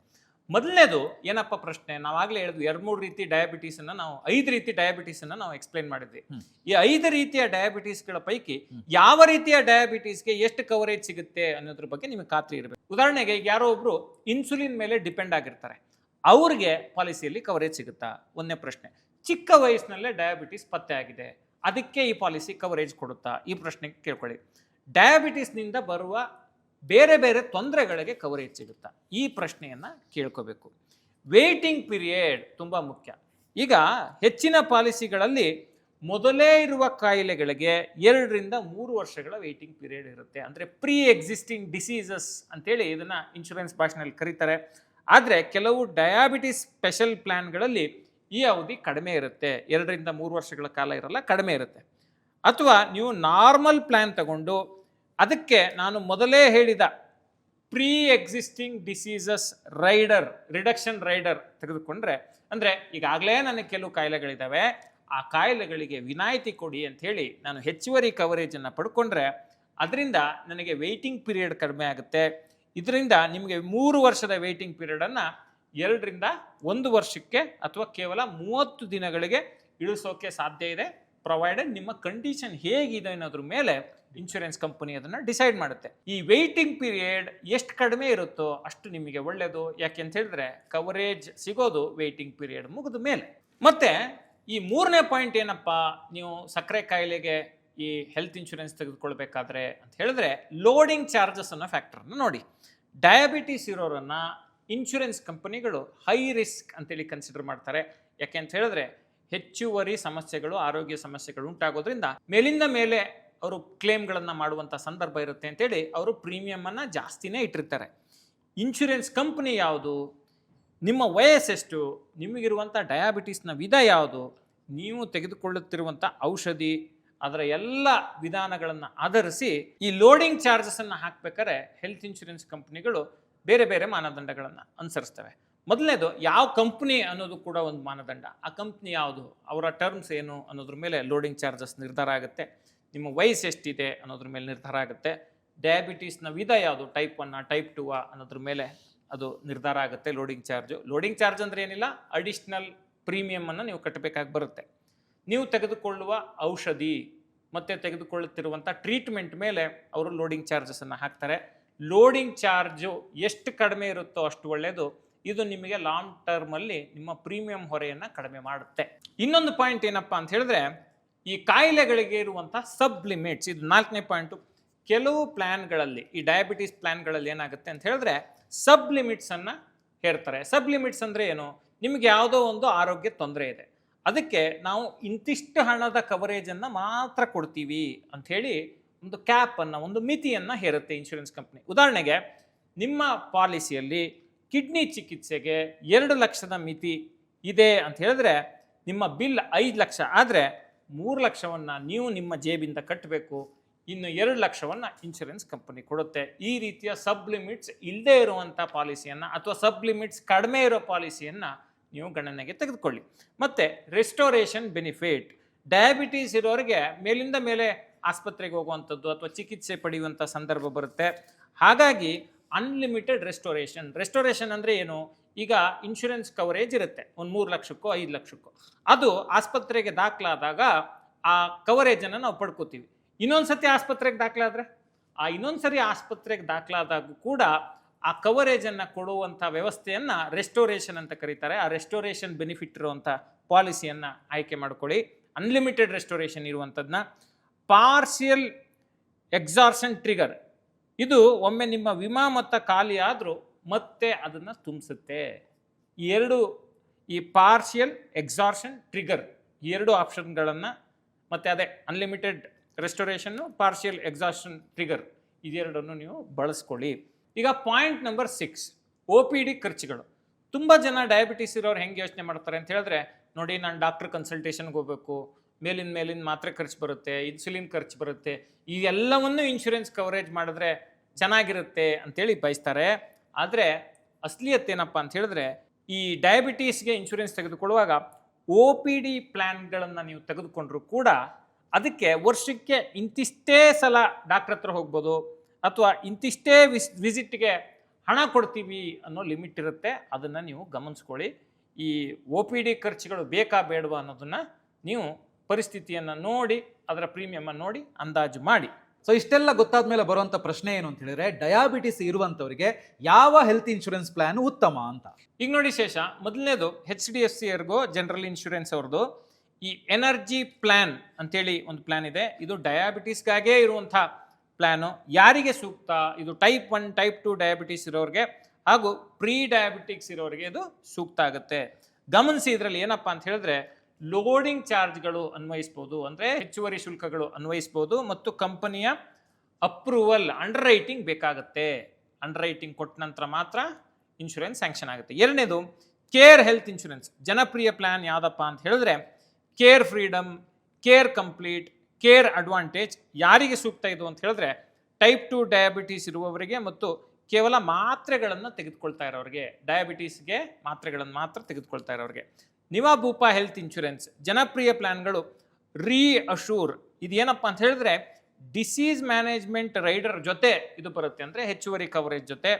ಮೊದಲನೇದು ಏನಪ್ಪ ಪ್ರಶ್ನೆ, ನಾವಾಗಲೇ ಹೇಳಿದ್ವಿ 2-3 ರೀತಿ ಡಯಾಬಿಟೀಸನ್ನು ನಾವು 5 ರೀತಿ ಡಯಾಬಿಟೀಸನ್ನು ನಾವು ಎಕ್ಸ್ಪ್ಲೈನ್ ಮಾಡಿದ್ವಿ. ಈ 5 ರೀತಿಯ ಡಯಾಬಿಟೀಸ್ಗಳ ಪೈಕಿ ಯಾವ ರೀತಿಯ ಡಯಾಬಿಟೀಸ್ಗೆ ಎಷ್ಟು ಕವರೇಜ್ ಸಿಗುತ್ತೆ ಅನ್ನೋದ್ರ ಬಗ್ಗೆ ನಿಮಗೆ ಖಾತ್ರಿ ಇರಬೇಕು. ಉದಾಹರಣೆಗೆ, ಈಗ ಯಾರೋ ಒಬ್ರು ಇನ್ಸುಲಿನ್ ಮೇಲೆ ಡಿಪೆಂಡ್ ಆಗಿರ್ತಾರೆ, ಅವ್ರಿಗೆ ಪಾಲಿಸಿಯಲ್ಲಿ ಕವರೇಜ್ ಸಿಗುತ್ತಾ? ಒಂದನೇ ಪ್ರಶ್ನೆ. ಚಿಕ್ಕ ವಯಸ್ಸಿನಲ್ಲೇ ಡಯಾಬಿಟೀಸ್ ಪತ್ತೆ ಆಗಿದೆ, ಅದಕ್ಕೆ ಈ ಪಾಲಿಸಿ ಕವರೇಜ್ ಕೊಡುತ್ತಾ? ಈ ಪ್ರಶ್ನೆಗೆ ಕೇಳ್ಕೊಳ್ಳಿ. ಡಯಾಬಿಟೀಸ್ನಿಂದ ಬರುವ ಬೇರೆ ಬೇರೆ ತೊಂದರೆಗಳಿಗೆ ಕವರೇಜ್ ಸಿಗುತ್ತಾ? ಈ ಪ್ರಶ್ನೆಯನ್ನು ಕೇಳ್ಕೋಬೇಕು. ವೇಟಿಂಗ್ ಪೀರಿಯಡ್ ತುಂಬ ಮುಖ್ಯ. ಈಗ ಹೆಚ್ಚಿನ ಪಾಲಿಸಿಗಳಲ್ಲಿ ಮೊದಲೇ ಇರುವ ಕಾಯಿಲೆಗಳಿಗೆ 2ರಿಂದ 3 ವರ್ಷಗಳ ವೇಟಿಂಗ್ ಪೀರಿಯಡ್ ಇರುತ್ತೆ. ಅಂದರೆ ಪ್ರೀ ಎಕ್ಸಿಸ್ಟಿಂಗ್ ಡಿಸೀಸಸ್ ಅಂತೇಳಿ ಇದನ್ನು ಇನ್ಶೂರೆನ್ಸ್ ಭಾಷೆಯಲ್ಲಿ ಕರೀತಾರೆ. ಆದರೆ ಕೆಲವು ಡಯಾಬಿಟಿಸ್ ಸ್ಪೆಷಲ್ ಪ್ಲ್ಯಾನ್ಗಳಲ್ಲಿ ಈ ಅವಧಿ ಕಡಿಮೆ ಇರುತ್ತೆ, 2ರಿಂದ 3 ವರ್ಷಗಳ ಕಾಲ ಇರಲ್ಲ, ಕಡಿಮೆ ಇರುತ್ತೆ. ಅಥವಾ ನೀವು ನಾರ್ಮಲ್ ಪ್ಲ್ಯಾನ್ ತಗೊಂಡು ಅದಕ್ಕೆ ನಾನು ಮೊದಲೇ ಹೇಳಿದ pre existing diseases reduction rider ತೆಗೆದುಕೊಂಡ್ರೆ, ಅಂದರೆ ಈಗಾಗಲೇ ನನಗೆ ಕೆಲವು ಕಾಯಿಲೆಗಳಿದ್ದಾವೆ, ಆ ಕಾಯಿಲೆಗಳಿಗೆ ವಿನಾಯಿತಿ ಕೊಡಿ ಅಂಥೇಳಿ ನಾನು ಹೆಚ್ಚುವರಿ ಕವರೇಜನ್ನು ಪಡ್ಕೊಂಡ್ರೆ ಅದರಿಂದ ನನಗೆ ವೆಯ್ಟಿಂಗ್ ಪೀರಿಯಡ್ ಕಡಿಮೆ ಆಗುತ್ತೆ. ಇದರಿಂದ ನಿಮಗೆ 3 ವರ್ಷದ ವೇಟಿಂಗ್ ಪೀರಿಯಡನ್ನು 2ರಿಂದ 1 ವರ್ಷಕ್ಕೆ ಅಥವಾ ಕೇವಲ 30 ದಿನಗಳಿಗೆ ಇಳಿಸೋಕೆ ಸಾಧ್ಯ ಇದೆ, ಪ್ರೊವೈಡೆಡ್ ನಿಮ್ಮ ಕಂಡೀಷನ್ ಹೇಗಿದೆ ಅನ್ನೋದ್ರ ಮೇಲೆ ಇನ್ಶೂರೆನ್ಸ್ ಕಂಪನಿ ಅದನ್ನು ಡಿಸೈಡ್ ಮಾಡುತ್ತೆ. ಈ ವೇಟಿಂಗ್ ಪೀರಿಯಡ್ ಎಷ್ಟು ಕಡಿಮೆ ಇರುತ್ತೋ ಅಷ್ಟು ನಿಮಗೆ ಒಳ್ಳೆಯದು. ಯಾಕೆ ಅಂತ ಹೇಳಿದ್ರೆ ಕವರೇಜ್ ಸಿಗೋದು ವೇಟಿಂಗ್ ಪೀರಿಯಡ್ ಮುಗಿದ ಮೇಲೆ. ಮತ್ತು ಈ 3ನೇ ಪಾಯಿಂಟ್ ಏನಪ್ಪ, ನೀವು ಸಕ್ಕರೆ ಕಾಯಿಲೆಗೆ ಈ ಹೆಲ್ತ್ ಇನ್ಶೂರೆನ್ಸ್ ತೆಗೆದುಕೊಳ್ಬೇಕಾದ್ರೆ ಅಂತ ಹೇಳಿದ್ರೆ ಲೋಡಿಂಗ್ ಚಾರ್ಜಸ್ ಅನ್ನೋ ಫ್ಯಾಕ್ಟರ್ನ ನೋಡಿ. ಡಯಾಬಿಟೀಸ್ ಇರೋರನ್ನು ಇನ್ಶೂರೆನ್ಸ್ ಕಂಪನಿಗಳು ಹೈ ರಿಸ್ಕ್ ಅಂತೇಳಿ ಕನ್ಸಿಡರ್ ಮಾಡ್ತಾರೆ. ಯಾಕೆ ಅಂತ ಹೇಳಿದ್ರೆ ಹೆಚ್ಚುವರಿ ಸಮಸ್ಯೆಗಳು, ಆರೋಗ್ಯ ಸಮಸ್ಯೆಗಳು ಉಂಟಾಗೋದ್ರಿಂದ ಮೇಲಿಂದ ಮೇಲೆ ಅವರು ಕ್ಲೇಮ್ಗಳನ್ನು ಮಾಡುವಂಥ ಸಂದರ್ಭ ಇರುತ್ತೆ ಅಂತೇಳಿ ಅವರು ಪ್ರೀಮಿಯಮನ್ನು ಜಾಸ್ತಿನೇ ಇಟ್ಟಿರ್ತಾರೆ. ಇನ್ಶೂರೆನ್ಸ್ ಕಂಪನಿ ಯಾವುದು, ನಿಮ್ಮ ವಯಸ್ಸೆಷ್ಟು, ನಿಮಗಿರುವಂಥ ಡಯಾಬಿಟೀಸ್ನ ವಿಧ ಯಾವುದು, ನೀವು ತೆಗೆದುಕೊಳ್ಳುತ್ತಿರುವಂಥ ಔಷಧಿ ಅದರ ಎಲ್ಲ ವಿಧಾನಗಳನ್ನು ಆಧರಿಸಿ ಈ ಲೋಡಿಂಗ್ ಚಾರ್ಜಸನ್ನು ಹಾಕ್ಬೇಕಾದ್ರೆ ಹೆಲ್ತ್ ಇನ್ಶೂರೆನ್ಸ್ ಕಂಪ್ನಿಗಳು ಬೇರೆ ಬೇರೆ ಮಾನದಂಡಗಳನ್ನು ಅನುಸರಿಸ್ತವೆ. ಮೊದಲನೇದು ಯಾವ ಕಂಪ್ನಿ ಅನ್ನೋದು ಕೂಡ ಒಂದು ಮಾನದಂಡ. ಆ ಕಂಪ್ನಿ ಯಾವುದು, ಅವರ ಟರ್ಮ್ಸ್ ಏನು ಅನ್ನೋದ್ರ ಮೇಲೆ ಲೋಡಿಂಗ್ ಚಾರ್ಜಸ್ ನಿರ್ಧಾರ ಆಗುತ್ತೆ. ನಿಮ್ಮ ವಯಸ್ಸು ಎಷ್ಟಿದೆ ಅನ್ನೋದ್ರ ಮೇಲೆ ನಿರ್ಧಾರ ಆಗುತ್ತೆ. ಡಯಾಬಿಟೀಸ್ನ ವಿಧ ಯಾವುದು, ಟೈಪ್ 1 ಟೈಪ್ 2 ಅನ್ನೋದ್ರ ಮೇಲೆ ಅದು ನಿರ್ಧಾರ ಆಗುತ್ತೆ ಲೋಡಿಂಗ್ ಚಾರ್ಜು. ಲೋಡಿಂಗ್ ಚಾರ್ಜ್ ಅಂದರೆ ಏನಿಲ್ಲ, ಅಡಿಷ್ನಲ್ ಪ್ರೀಮಿಯಮನ್ನು ನೀವು ಕಟ್ಟಬೇಕಾಗಿ ಬರುತ್ತೆ. ನೀವು ತೆಗೆದುಕೊಳ್ಳುವ ಔಷಧಿ ಮತ್ತು ತೆಗೆದುಕೊಳ್ಳುತ್ತಿರುವಂಥ ಟ್ರೀಟ್ಮೆಂಟ್ ಮೇಲೆ ಅವರು ಲೋಡಿಂಗ್ ಚಾರ್ಜಸನ್ನು ಹಾಕ್ತಾರೆ. ಲೋಡಿಂಗ್ ಚಾರ್ಜು ಎಷ್ಟು ಕಡಿಮೆ ಇರುತ್ತೋ ಅಷ್ಟು ಒಳ್ಳೆಯದು. ಇದು ನಿಮಗೆ ಲಾಂಗ್ ಟರ್ಮಲ್ಲಿ ನಿಮ್ಮ ಪ್ರೀಮಿಯಂ ಹೊರೆಯನ್ನು ಕಡಿಮೆ ಮಾಡುತ್ತೆ. ಇನ್ನೊಂದು ಪಾಯಿಂಟ್ ಏನಪ್ಪ ಅಂತ ಹೇಳಿದ್ರೆ, ಈ ಕಾಯಿಲೆಗಳಿಗೆ ಇರುವಂಥ ಸಬ್ ಲಿಮಿಟ್ಸ್. ಇದು 4ನೇ ಪಾಯಿಂಟು. ಕೆಲವು ಪ್ಲ್ಯಾನ್ಗಳಲ್ಲಿ, ಈ ಡಯಾಬಿಟೀಸ್ ಪ್ಲ್ಯಾನ್ಗಳಲ್ಲಿ ಏನಾಗುತ್ತೆ ಅಂತ ಹೇಳಿದ್ರೆ ಸಬ್ ಲಿಮಿಟ್ಸನ್ನು ಹೇರ್ತಾರೆ. ಸಬ್ ಲಿಮಿಟ್ಸ್ ಅಂದರೆ ಏನು, ನಿಮಗೆ ಯಾವುದೋ ಒಂದು ಆರೋಗ್ಯ ತೊಂದರೆ ಇದೆ, ಅದಕ್ಕೆ ನಾವು ಇಂತಿಷ್ಟು ಹಣದ ಕವರೇಜನ್ನು ಮಾತ್ರ ಕೊಡ್ತೀವಿ ಅಂಥೇಳಿ ಒಂದು ಕ್ಯಾಪನ್ನು, ಒಂದು ಮಿತಿಯನ್ನು ಹೇರುತ್ತೆ ಇನ್ಶೂರೆನ್ಸ್ ಕಂಪ್ನಿ. ಉದಾಹರಣೆಗೆ ನಿಮ್ಮ ಪಾಲಿಸಿಯಲ್ಲಿ ಕಿಡ್ನಿ ಚಿಕಿತ್ಸೆಗೆ 2 ಲಕ್ಷದ ಮಿತಿ ಇದೆ ಅಂತ ಹೇಳಿದ್ರೆ ನಿಮ್ಮ ಬಿಲ್ 5 ಲಕ್ಷ ಆದರೆ 3 ಲಕ್ಷವನ್ನು ನೀವು ನಿಮ್ಮ ಜೇಬಿಂದ ಕಟ್ಟಬೇಕು, ಇನ್ನು 2 ಲಕ್ಷವನ್ನು ಇನ್ಶೂರೆನ್ಸ್ ಕಂಪನಿ ಕೊಡುತ್ತೆ. ಈ ರೀತಿಯ ಸಬ್ ಲಿಮಿಟ್ಸ್ ಇಲ್ಲದೆ ಇರುವಂಥ ಪಾಲಿಸಿಯನ್ನು ಅಥವಾ ಸಬ್ ಲಿಮಿಟ್ಸ್ ಕಡಿಮೆ ಇರೋ ಪಾಲಿಸಿಯನ್ನು ನೀವು ಗಣನೆಗೆ ತೆಗೆದುಕೊಳ್ಳಿ. ಮತ್ತು ರೆಸ್ಟೋರೇಷನ್ ಬೆನಿಫಿಟ್, ಡಯಾಬಿಟೀಸ್ ಇರೋರಿಗೆ ಮೇಲಿಂದ ಮೇಲೆ ಆಸ್ಪತ್ರೆಗೆ ಹೋಗುವಂಥದ್ದು ಅಥವಾ ಚಿಕಿತ್ಸೆ ಪಡೆಯುವಂಥ ಸಂದರ್ಭ ಬರುತ್ತೆ. ಹಾಗಾಗಿ ಅನ್ಲಿಮಿಟೆಡ್ ರೆಸ್ಟೋರೇಷನ್ ಅಂದರೆ ಏನು, ಈಗ ಇನ್ಶೂರೆನ್ಸ್ ಕವರೇಜ್ ಇರುತ್ತೆ ಒಂದು 3 ಲಕ್ಷಕ್ಕೋ 5 ಲಕ್ಷಕ್ಕೋ, ಅದು ಆಸ್ಪತ್ರೆಗೆ ದಾಖಲಾದಾಗ ಆ ಕವರೇಜನ್ನು ನಾವು ಪಡ್ಕೋತೀವಿ. ಇನ್ನೊಂದು ಸತಿ ಆಸ್ಪತ್ರೆಗೆ ದಾಖಲಾದರೆ ಇನ್ನೊಂದು ಸರಿ ಆಸ್ಪತ್ರೆಗೆ ದಾಖಲಾದಾಗ ಕೂಡ ಆ ಕವರೇಜನ್ನು ಕೊಡುವಂಥ ವ್ಯವಸ್ಥೆಯನ್ನು ರೆಸ್ಟೋರೇಷನ್ ಅಂತ ಕರೀತಾರೆ. ಆ ರೆಸ್ಟೋರೇಷನ್ ಬೆನಿಫಿಟ್ ಇರುವಂಥ ಪಾಲಿಸಿಯನ್ನು ಆಯ್ಕೆ ಮಾಡ್ಕೊಳ್ಳಿ. ಅನ್ಲಿಮಿಟೆಡ್ ರೆಸ್ಟೋರೇಷನ್ ಇರುವಂಥದ್ದನ್ನ. ಪಾರ್ಷಿಯಲ್ ಎಕ್ಸಾರ್ಷನ್ ಟ್ರಿಗರ್, ಇದು ಒಮ್ಮೆ ನಿಮ್ಮ ವಿಮಾ ಮೊತ್ತ ಖಾಲಿ ಆದರೂ ಮತ್ತೆ ಅದನ್ನು ತುಂಬಿಸುತ್ತೆ. ಈ ಪಾರ್ಷಿಯಲ್ ಎಕ್ಸಾರ್ಷನ್ ಟ್ರಿಗರ್ ಈ 2 ಆಪ್ಷನ್ಗಳನ್ನು, ಮತ್ತು ಅದೇ ಅನ್ಲಿಮಿಟೆಡ್ ರೆಸ್ಟೋರೇಷನ್ನು, ಪಾರ್ಷಿಯಲ್ ಎಕ್ಸಾರ್ಷನ್ ಟ್ರಿಗರ್, ಇದೆರಡನ್ನು ನೀವು ಬಳಸ್ಕೊಳ್ಳಿ. ಈಗ ಪಾಯಿಂಟ್ ನಂಬರ್ 6, OPD ಖರ್ಚುಗಳು. ತುಂಬ ಜನ ಡಯಾಬಿಟೀಸ್ ಇರೋರು ಹೆಂಗೆ ಯೋಚನೆ ಮಾಡ್ತಾರೆ ಅಂತ ಹೇಳಿದ್ರೆ, ನೋಡಿ ನಾನು ಡಾಕ್ಟರ್ ಕನ್ಸಲ್ಟೇಷನ್ಗೆ ಹೋಗಬೇಕು, ಮೇಲಿನ ಮಾತ್ರೆ ಖರ್ಚು ಬರುತ್ತೆ, ಇನ್ಸುಲಿನ್ ಖರ್ಚು ಬರುತ್ತೆ, ಈ ಎಲ್ಲವನ್ನು ಇನ್ಶೂರೆನ್ಸ್ ಕವರೇಜ್ ಮಾಡಿದ್ರೆ ಚೆನ್ನಾಗಿರುತ್ತೆ ಅಂತೇಳಿ ಬಯಸ್ತಾರೆ. ಆದರೆ ಅಸಲಿಯತ್ ಏನಪ್ಪ ಅಂತ ಹೇಳಿದ್ರೆ, ಈ ಡಯಾಬಿಟೀಸ್ಗೆ ಇನ್ಶೂರೆನ್ಸ್ ತೆಗೆದುಕೊಳ್ಳುವಾಗ OPD ಪ್ಲ್ಯಾನ್ಗಳನ್ನು ನೀವು ತೆಗೆದುಕೊಂಡ್ರೂ ಕೂಡ ಅದಕ್ಕೆ ವರ್ಷಕ್ಕೆ ಇಂತಿಷ್ಟೇ ಸಲ ಡಾಕ್ಟ್ರ್ ಹತ್ರ ಹೋಗ್ಬೋದು ಅಥವಾ ಇಂತಿಷ್ಟೇ ವಿಸಿಟ್ಗೆ ಹಣ ಕೊಡ್ತೀವಿ ಅನ್ನೋ ಲಿಮಿಟ್ ಇರುತ್ತೆ. ಅದನ್ನು ನೀವು ಗಮನಿಸ್ಕೊಳ್ಳಿ. ಈ OPD ಖರ್ಚುಗಳು ಬೇಕಾ ಬೇಡವಾ ಅನ್ನೋದನ್ನು ನೀವು ಪರಿಸ್ಥಿತಿಯನ್ನು ನೋಡಿ, ಅದರ ಪ್ರೀಮಿಯಮನ್ನು ನೋಡಿ ಅಂದಾಜು ಮಾಡಿ. ಸೊ ಇಷ್ಟೆಲ್ಲ ಗೊತ್ತಾದ ಮೇಲೆ ಬರುವಂಥ ಪ್ರಶ್ನೆ ಏನು ಅಂತ ಹೇಳಿದ್ರೆ, ಡಯಾಬಿಟಿಸ್ ಇರುವಂಥವರಿಗೆ ಯಾವ ಹೆಲ್ತ್ ಇನ್ಶೂರೆನ್ಸ್ ಪ್ಲಾನ್ ಉತ್ತಮ ಅಂತ. ಈಗ ನೋಡಿ ಶೇಷ, ಮೊದಲನೇದು HDFC ಎರ್ಗೋ ಜನರಲ್ ಇನ್ಶೂರೆನ್ಸ್ ಅವ್ರದ್ದು ಈ ಎನರ್ಜಿ ಪ್ಲ್ಯಾನ್ ಅಂತೇಳಿ ಒಂದು ಪ್ಲ್ಯಾನ್ ಇದೆ. ಇದು ಡಯಾಬಿಟೀಸ್ಗಾಗೇ ಇರುವಂಥ ಪ್ಲ್ಯಾನು. ಯಾರಿಗೆ ಸೂಕ್ತ, ಇದು ಟೈಪ್ 1 ಟೈಪ್ 2 ಡಯಾಬಿಟೀಸ್ ಇರೋರಿಗೆ ಹಾಗೂ ಪ್ರೀ ಡಯಾಬಿಟಿಕ್ಸ್ ಇರೋರಿಗೆ ಇದು ಸೂಕ್ತ ಆಗುತ್ತೆ. ಗಮನಿಸಿ, ಇದರಲ್ಲಿ ಏನಪ್ಪ ಅಂತ ಹೇಳಿದ್ರೆ ಲೋಡಿಂಗ್ ಚಾರ್ಜ್ಗಳು ಅನ್ವಯಿಸ್ಬೋದು, ಅಂದರೆ ಹೆಚ್ಚುವರಿ ಶುಲ್ಕಗಳು ಅನ್ವಯಿಸ್ಬೋದು, ಮತ್ತು ಕಂಪನಿಯ ಅಪ್ರೂವಲ್ ಅಂಡರ್ ರೈಟಿಂಗ್ ಬೇಕಾಗುತ್ತೆ. ಅಂಡರ್ ರೈಟಿಂಗ್ ಕೊಟ್ಟ ನಂತರ ಮಾತ್ರ ಇನ್ಶೂರೆನ್ಸ್ ಸ್ಯಾಂಕ್ಷನ್ ಆಗುತ್ತೆ. ಎರಡನೇದು ಕೇರ್ ಹೆಲ್ತ್ ಇನ್ಶೂರೆನ್ಸ್. ಜನಪ್ರಿಯ ಪ್ಲ್ಯಾನ್ ಯಾವುದಪ್ಪ ಅಂತ ಹೇಳಿದ್ರೆ care freedom, care complete, care advantage. ಯಾರಿಗೆ ಸೂಕ್ತ ಇದು ಅಂತ ಹೇಳಿದ್ರೆ ಟೈಪ್ 2 ಡಯಾಬಿಟೀಸ್ ಇರುವವರಿಗೆ ಮತ್ತು ಕೇವಲ ಮಾತ್ರೆಗಳನ್ನು ತೆಗೆದುಕೊಳ್ತಾ ಇರೋರಿಗೆ, ಡಯಾಬಿಟೀಸ್ಗೆ ಮಾತ್ರೆಗಳನ್ನು ಮಾತ್ರ ತೆಗೆದುಕೊಳ್ತಾ ಇರೋರಿಗೆ. ನಿವಾಬೂಪಾ ಹೆಲ್ತ್ ಇನ್ಶೂರೆನ್ಸ್ ಜನಪ್ರಿಯ ಪ್ಲ್ಯಾನ್ಗಳು. ರೀ ಅಶೂರ್, ಇದೇನಪ್ಪ ಅಂತ ಹೇಳಿದ್ರೆ ಡಿಸೀಸ್ ಮ್ಯಾನೇಜ್ಮೆಂಟ್ ರೈಡರ್ ಜೊತೆ ಇದು ಬರುತ್ತೆ, ಅಂದರೆ ಹೆಚ್ಚುವರಿ ಕವರೇಜ್ ಜೊತೆ.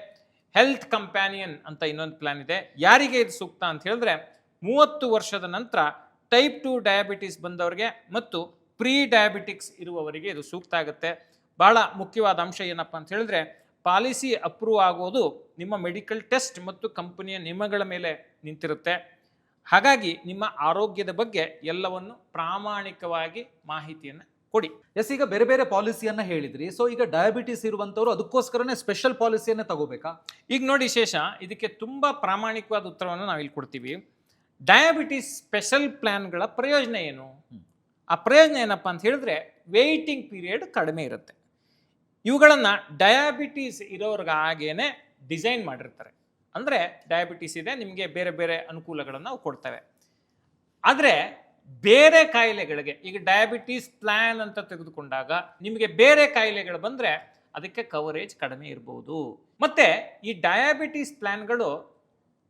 ಹೆಲ್ತ್ ಕಂಪ್ಯಾನಿಯನ್ ಅಂತ ಇನ್ನೊಂದು ಪ್ಲ್ಯಾನ್ ಇದೆ. ಯಾರಿಗೆ ಇದು ಸೂಕ್ತ ಅಂತ ಹೇಳಿದ್ರೆ 30 ವರ್ಷದ ನಂತರ ಟೈಪ್ 2 ಡಯಾಬಿಟೀಸ್ ಬಂದವರಿಗೆ ಮತ್ತು ಪ್ರೀ ಡಯಾಬಿಟಿಕ್ಸ್ ಇರುವವರಿಗೆ ಇದು ಸೂಕ್ತ ಆಗುತ್ತೆ. ಭಾಳ ಮುಖ್ಯವಾದ ಅಂಶ ಏನಪ್ಪ ಅಂತ ಹೇಳಿದ್ರೆ, ಪಾಲಿಸಿ ಅಪ್ರೂವ್ ಆಗೋದು ನಿಮ್ಮ ಮೆಡಿಕಲ್ ಟೆಸ್ಟ್ ಮತ್ತು ಕಂಪನಿಯ ನಿಯಮಗಳ ಮೇಲೆ ನಿಂತಿರುತ್ತೆ. ಹಾಗಾಗಿ ನಿಮ್ಮ ಆರೋಗ್ಯದ ಬಗ್ಗೆ ಎಲ್ಲವನ್ನು ಪ್ರಾಮಾಣಿಕವಾಗಿ ಮಾಹಿತಿಯನ್ನು ಕೊಡಿ. ಈಗ ಬೇರೆ ಬೇರೆ ಪಾಲಿಸಿಯನ್ನ ಹೇಳಿದ್ರಿ. ಸೊ ಈಗ ಡಯಾಬಿಟಿಸ್ ಇರುವಂತವ್ರು ಅದಕ್ಕೋಸ್ಕರನೇ ಸ್ಪೆಷಲ್ ಪಾಲಿಸಿಯನ್ನೇ ತಗೋಬೇಕಾ? ಈಗ ನೋಡಿ ಶೇಷ, ಇದಕ್ಕೆ ತುಂಬಾ ಪ್ರಾಮಾಣಿಕವಾದ ಉತ್ತರವನ್ನು ನಾವು ಇಲ್ಲಿ ಕೊಡ್ತೀವಿ. ಡಯಾಬಿಟಿಸ್ ಸ್ಪೆಷಲ್ ಪ್ಲಾನ್ಗಳ ಪ್ರಯೋಜನ ಏನು? ಆ ಪ್ರಯೋಜನ ಏನಪ್ಪ ಅಂತ ಹೇಳಿದ್ರೆ ವೇಟಿಂಗ್ ಪೀರಿಯಡ್ ಕಡಿಮೆ ಇರುತ್ತೆ. ಇವುಗಳನ್ನು ಡಯಾಬಿಟೀಸ್ ಇರೋರ್ಗಾಗೇನೆ ಡಿಸೈನ್ ಮಾಡಿರ್ತಾರೆ. ಅಂದರೆ ಡಯಾಬಿಟೀಸ್ ಇದೆ, ನಿಮಗೆ ಬೇರೆ ಬೇರೆ ಅನುಕೂಲಗಳನ್ನು ನಾವು ಕೊಡ್ತೇವೆ. ಆದರೆ ಬೇರೆ ಕಾಯಿಲೆಗಳಿಗೆ, ಈಗ ಡಯಾಬಿಟೀಸ್ ಪ್ಲಾನ್ ಅಂತ ತೆಗೆದುಕೊಂಡಾಗ ನಿಮಗೆ ಬೇರೆ ಕಾಯಿಲೆಗಳು ಬಂದರೆ ಅದಕ್ಕೆ ಕವರೇಜ್ ಕಡಿಮೆ ಇರ್ಬೋದು. ಮತ್ತೆ ಈ ಡಯಾಬಿಟೀಸ್ ಪ್ಲಾನ್ಗಳು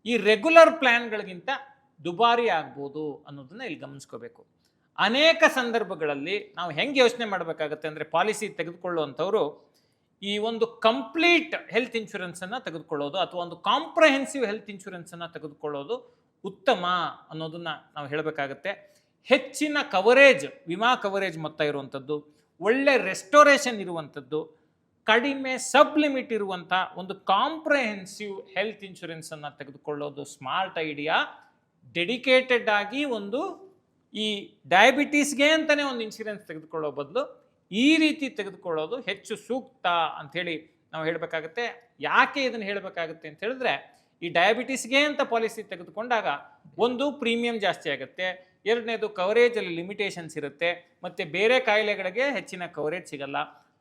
ಈ ರೆಗ್ಯುಲರ್ ಪ್ಲಾನ್ಗಳಿಗಿಂತ ದುಬಾರಿ ಆಗ್ಬೋದು ಅನ್ನೋದನ್ನ ಇಲ್ಲಿ ಗಮನಿಸ್ಕೋಬೇಕು. ಅನೇಕ ಸಂದರ್ಭಗಳಲ್ಲಿ ನಾವು ಹೆಂಗೆ ಯೋಚನೆ ಮಾಡಬೇಕಾಗತ್ತೆ ಅಂದರೆ, ಪಾಲಿಸಿ ತೆಗೆದುಕೊಳ್ಳುವಂಥವ್ರು ಈ ಒಂದು ಕಂಪ್ಲೀಟ್ ಹೆಲ್ತ್ ಇನ್ಶೂರೆನ್ಸನ್ನು ತೆಗೆದುಕೊಳ್ಳೋದು ಅಥವಾ ಒಂದು ಕಾಂಪ್ರಹೆನ್ಸಿವ್ ಹೆಲ್ತ್ ಇನ್ಶೂರೆನ್ಸನ್ನು ತೆಗೆದುಕೊಳ್ಳೋದು ಉತ್ತಮ ಅನ್ನೋದನ್ನ ನಾವು ಹೇಳಬೇಕಾಗತ್ತೆ. ಹೆಚ್ಚಿನ ಕವರೇಜ್, ವಿಮಾ ಕವರೇಜ್ ಮೊತ್ತ ಇರುವಂಥದ್ದು, ಒಳ್ಳೆ ರೆಸ್ಟೋರೇಷನ್ ಇರುವಂಥದ್ದು, ಕಡಿಮೆ ಸಬ್ ಲಿಮಿಟ್ ಇರುವಂಥ ಒಂದು ಕಾಂಪ್ರಹೆನ್ಸಿವ್ ಹೆಲ್ತ್ ಇನ್ಶೂರೆನ್ಸನ್ನು ತೆಗೆದುಕೊಳ್ಳೋದು ಸ್ಮಾರ್ಟ್ ಐಡಿಯಾ. ಡೆಡಿಕೇಟೆಡ್ ಆಗಿ ಒಂದು ಈ ಡಯಾಬಿಟೀಸ್ಗೆ ಅಂತಲೇ ಒಂದು ಇನ್ಶೂರೆನ್ಸ್ ತೆಗೆದುಕೊಳ್ಳೋ ಬದಲು ಈ ರೀತಿ ತೆಗೆದುಕೊಳ್ಳೋದು ಹೆಚ್ಚು ಸೂಕ್ತ ಅಂಥೇಳಿ ನಾವು ಹೇಳಬೇಕಾಗತ್ತೆ. ಯಾಕೆ ಇದನ್ನು ಹೇಳಬೇಕಾಗುತ್ತೆ ಅಂತ ಹೇಳಿದ್ರೆ, ಈ ಡಯಾಬಿಟೀಸ್ಗೆ ಅಂತ ಪಾಲಿಸಿ ತೆಗೆದುಕೊಂಡಾಗ ಒಂದು ಪ್ರೀಮಿಯಂ ಜಾಸ್ತಿ ಆಗುತ್ತೆ, ಎರಡನೇದು ಕವರೇಜಲ್ಲಿ ಲಿಮಿಟೇಷನ್ಸ್ ಇರುತ್ತೆ, ಮತ್ತು ಬೇರೆ ಕಾಯಿಲೆಗಳಿಗೆ ಹೆಚ್ಚಿನ ಕವರೇಜ್ ಸಿಗಲ್ಲ.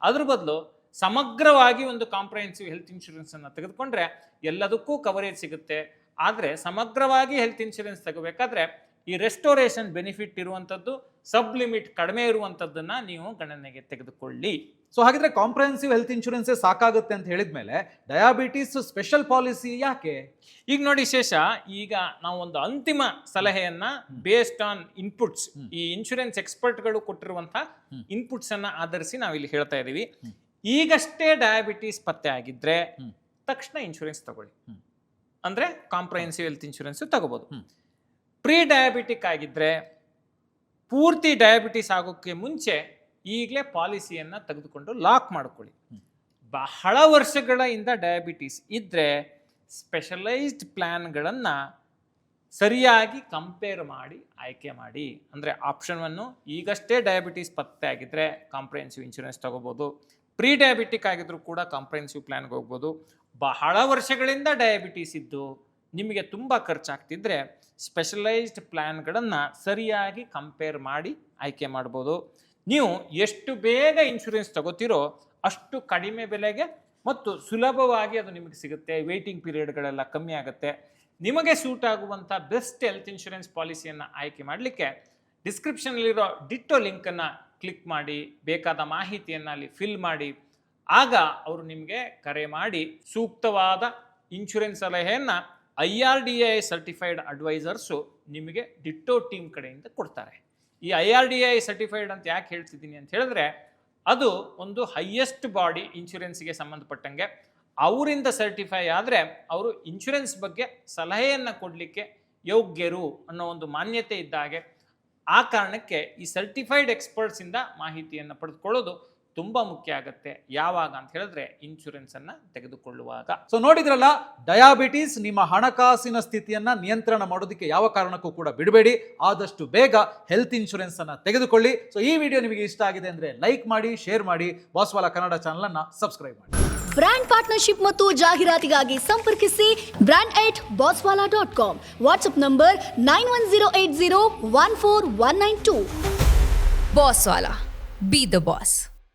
ಅದ್ರ ಬದಲು ಸಮಗ್ರವಾಗಿ ಒಂದು ಕಾಂಪ್ರಹೆನ್ಸಿವ್ ಹೆಲ್ತ್ ಇನ್ಶೂರೆನ್ಸನ್ನು ತೆಗೆದುಕೊಂಡ್ರೆ ಎಲ್ಲದಕ್ಕೂ ಕವರೇಜ್ ಸಿಗುತ್ತೆ. ಆದರೆ ಸಮಗ್ರವಾಗಿ ಹೆಲ್ತ್ ಇನ್ಶೂರೆನ್ಸ್ ತಗೋಬೇಕಾದ್ರೆ ಈ ರೆಸ್ಟೋರೇಷನ್ ಬೆನಿಫಿಟ್ ಇರುವಂಥದ್ದು, ಸಬ್ ಲಿಮಿಟ್ ಕಡಿಮೆ ಇರುವಂಥದ್ದನ್ನು ನೀವು ಗಣನೆಗೆ ತೆಗೆದುಕೊಳ್ಳಿ. ಸೊ ಹಾಗಿದ್ರೆ ಕಾಂಪ್ರಹೆನ್ಸಿವ್ ಹೆಲ್ತ್ ಇನ್ಶೂರೆನ್ಸೇ ಸಾಕಾಗುತ್ತೆ ಅಂತ ಹೇಳಿದ್ಮೇಲೆ ಡಯಾಬಿಟೀಸ್ ಸ್ಪೆಷಲ್ ಪಾಲಿಸಿ ಯಾಕೆ? ಈಗ ನೋಡಿ ಶೇಷ, ಈಗ ನಾವು ಒಂದು ಅಂತಿಮ ಸಲಹೆಯನ್ನ ಬೇಸ್ಡ್ ಆನ್ ಇನ್ಪುಟ್ಸ್, ಈ ಇನ್ಶೂರೆನ್ಸ್ ಎಕ್ಸ್ಪರ್ಟ್ಗಳು ಕೊಟ್ಟಿರುವಂತಹ ಇನ್ಪುಟ್ಸ್ ಅನ್ನ ಆಧರಿಸಿ ನಾವು ಇಲ್ಲಿ ಹೇಳ್ತಾ ಇದೀವಿ. ಈಗಷ್ಟೇ ಡಯಾಬಿಟೀಸ್ ಪತ್ತೆ ಆಗಿದ್ರೆ ತಕ್ಷಣ ಇನ್ಶೂರೆನ್ಸ್ ತಗೊಳ್ಳಿ, ಅಂದ್ರೆ ಕಾಂಪ್ರಹೆನ್ಸಿವ್ ಹೆಲ್ತ್ ಇನ್ಶೂರೆನ್ಸ್ ತಗೋಬಹುದು. ಪ್ರೀ ಡಯಾಬಿಟಿಕ್ ಆಗಿದ್ರೆ, ಪೂರ್ತಿ ಡಯಾಬಿಟಿಸ್ ಆಗೋಕ್ಕೆ ಮುಂಚೆ ಈಗಲೇ ಪಾಲಿಸಿಯನ್ನು ತೆಗೆದುಕೊಂಡು ಲಾಕ್ ಮಾಡ್ಕೊಳ್ಳಿ. ಬಹಳ ವರ್ಷಗಳಿಂದ ಡಯಾಬಿಟಿಸ್ ಇದ್ದರೆ ಸ್ಪೆಷಲೈಸ್ಡ್ ಪ್ಲ್ಯಾನ್ಗಳನ್ನು ಸರಿಯಾಗಿ ಕಂಪೇರ್ ಮಾಡಿ ಆಯ್ಕೆ ಮಾಡಿ. ಅಂದರೆ ಆಪ್ಷನ್ 1, ಈಗಷ್ಟೇ ಡಯಾಬಿಟಿಸ್ ಪತ್ತೆ ಆಗಿದ್ದರೆ ಕಾಂಪ್ರಹೆನ್ಸಿವ್ ಇನ್ಶೂರೆನ್ಸ್ ತಗೋಬೋದು. ಪ್ರೀ ಡಯಾಬಿಟಿಕ್ ಆಗಿದ್ರೂ ಕೂಡ ಕಾಂಪ್ರಹೆನ್ಸಿವ್ ಪ್ಲ್ಯಾನ್ಗೆ ಹೋಗ್ಬೋದು. ಬಹಳ ವರ್ಷಗಳಿಂದ ಡಯಾಬಿಟೀಸ್ ಇದ್ದು ನಿಮಗೆ ತುಂಬ ಖರ್ಚಾಗ್ತಿದ್ರೆ ಸ್ಪೆಷಲೈಸ್ಡ್ ಪ್ಲ್ಯಾನ್ಗಳನ್ನು ಸರಿಯಾಗಿ ಕಂಪೇರ್ ಮಾಡಿ ಆಯ್ಕೆ ಮಾಡ್ಬೋದು. ನೀವು ಎಷ್ಟು ಬೇಗ ಇನ್ಶೂರೆನ್ಸ್ ತಗೋತೀರೋ ಅಷ್ಟು ಕಡಿಮೆ ಬೆಲೆಗೆ ಮತ್ತು ಸುಲಭವಾಗಿ ಅದು ನಿಮಗೆ ಸಿಗುತ್ತೆ. ವೇಟಿಂಗ್ ಪೀರಿಯಡ್ಗಳೆಲ್ಲ ಕಮ್ಮಿ ಆಗುತ್ತೆ. ನಿಮಗೆ ಸೂಟ್ ಆಗುವಂಥ ಬೆಸ್ಟ್ ಹೆಲ್ತ್ ಇನ್ಶೂರೆನ್ಸ್ ಪಾಲಿಸಿಯನ್ನು ಆಯ್ಕೆ ಮಾಡಲಿಕ್ಕೆ ಡಿಸ್ಕ್ರಿಪ್ಷನಲ್ಲಿರೋ ಡಿಟ್ಟೋ ಲಿಂಕನ್ನು ಕ್ಲಿಕ್ ಮಾಡಿ ಬೇಕಾದ ಮಾಹಿತಿಯನ್ನು ಅಲ್ಲಿ ಫಿಲ್ ಮಾಡಿ. ಆಗ ಅವರು ನಿಮಗೆ ಕರೆ ಮಾಡಿ ಸೂಕ್ತವಾದ ಇನ್ಶೂರೆನ್ಸ್ ಸಲಹೆಯನ್ನು IRDAI ಸರ್ಟಿಫೈಡ್ ಅಡ್ವೈಸರ್ಸು ನಿಮಗೆ ಡಿಟ್ಟೋ ಟೀಮ್ ಕಡೆಯಿಂದ ಕೊಡ್ತಾರೆ. ಈ IRDAI ಸರ್ಟಿಫೈಡ್ ಅಂತ ಯಾಕೆ ಹೇಳ್ತಿದ್ದೀನಿ ಅಂತ ಹೇಳಿದ್ರೆ, ಅದು ಒಂದು ಹೈಯೆಸ್ಟ್ ಬಾಡಿ ಇನ್ಶೂರೆನ್ಸ್ಗೆ ಸಂಬಂಧಪಟ್ಟಂಗೆ. ಅವರಿಂದ ಸರ್ಟಿಫೈ ಆದರೆ ಅವರು ಇನ್ಶೂರೆನ್ಸ್ ಬಗ್ಗೆ ಸಲಹೆಯನ್ನು ಕೊಡಲಿಕ್ಕೆ ಯೋಗ್ಯರು ಅನ್ನೋ ಒಂದು ಮಾನ್ಯತೆ ಇದ್ದಾಗೆ. ಆ ಕಾರಣಕ್ಕೆ ಈ ಸರ್ಟಿಫೈಡ್ ಎಕ್ಸ್ಪರ್ಟ್ಸಿಂದ ಮಾಹಿತಿಯನ್ನು ಪಡೆದುಕೊಳ್ಳೋದು ತುಂಬ ಮುಖ್ಯ ಆಗುತ್ತೆ. ಯಾವಾಗ ಅಂತ ಹೇಳಿದ್ರೆ ಇನ್ಶೂರೆನ್ಸನ್ನು ತೆಗೆದುಕೊಳ್ಳುವಾಗ. ಸೊ ನೋಡಿದ್ರಲ್ಲ, ಡಯಾಬಿಟೀಸ್ ನಿಮ್ಮ ಹಣಕಾಸಿನ ಸ್ಥಿತಿಯನ್ನ ನಿಯಂತ್ರಣ ಮಾಡೋದಕ್ಕೆ ಯಾವ ಕಾರಣಕ್ಕೂ ಕೂಡ ಬಿಡಬೇಡಿ. ಆದಷ್ಟು ಬೇಗ ಹೆಲ್ತ್ ಇನ್ಶೂರೆನ್ಸ್ ಅನ್ನ ತೆಗೆದುಕೊಳ್ಳಿ. ಸೊ ಈ ವಿಡಿಯೋ ನಿಮಗೆ ಇಷ್ಟ ಆಗಿದೆ ಅಂದ್ರೆ ಲೈಕ್ ಮಾಡಿ, ಶೇರ್ ಮಾಡಿ, ಬಾಸ್ವಾಲಾ ಕನ್ನಡ ಚಾನಲ್ ಅನ್ನ ಸಬ್ಸ್ಕ್ರೈಬ್ ಮಾಡಿ. ಬ್ರ್ಯಾಂಡ್ ಪಾರ್ಟ್ನರ್ಶಿಪ್ ಮತ್ತು ಜಾಹೀರಾತಿಗಾಗಿ ಸಂಪರ್ಕಿಸಿ brand@bosswala.com. WhatsApp number 9108014192. Bosswala. Be the boss.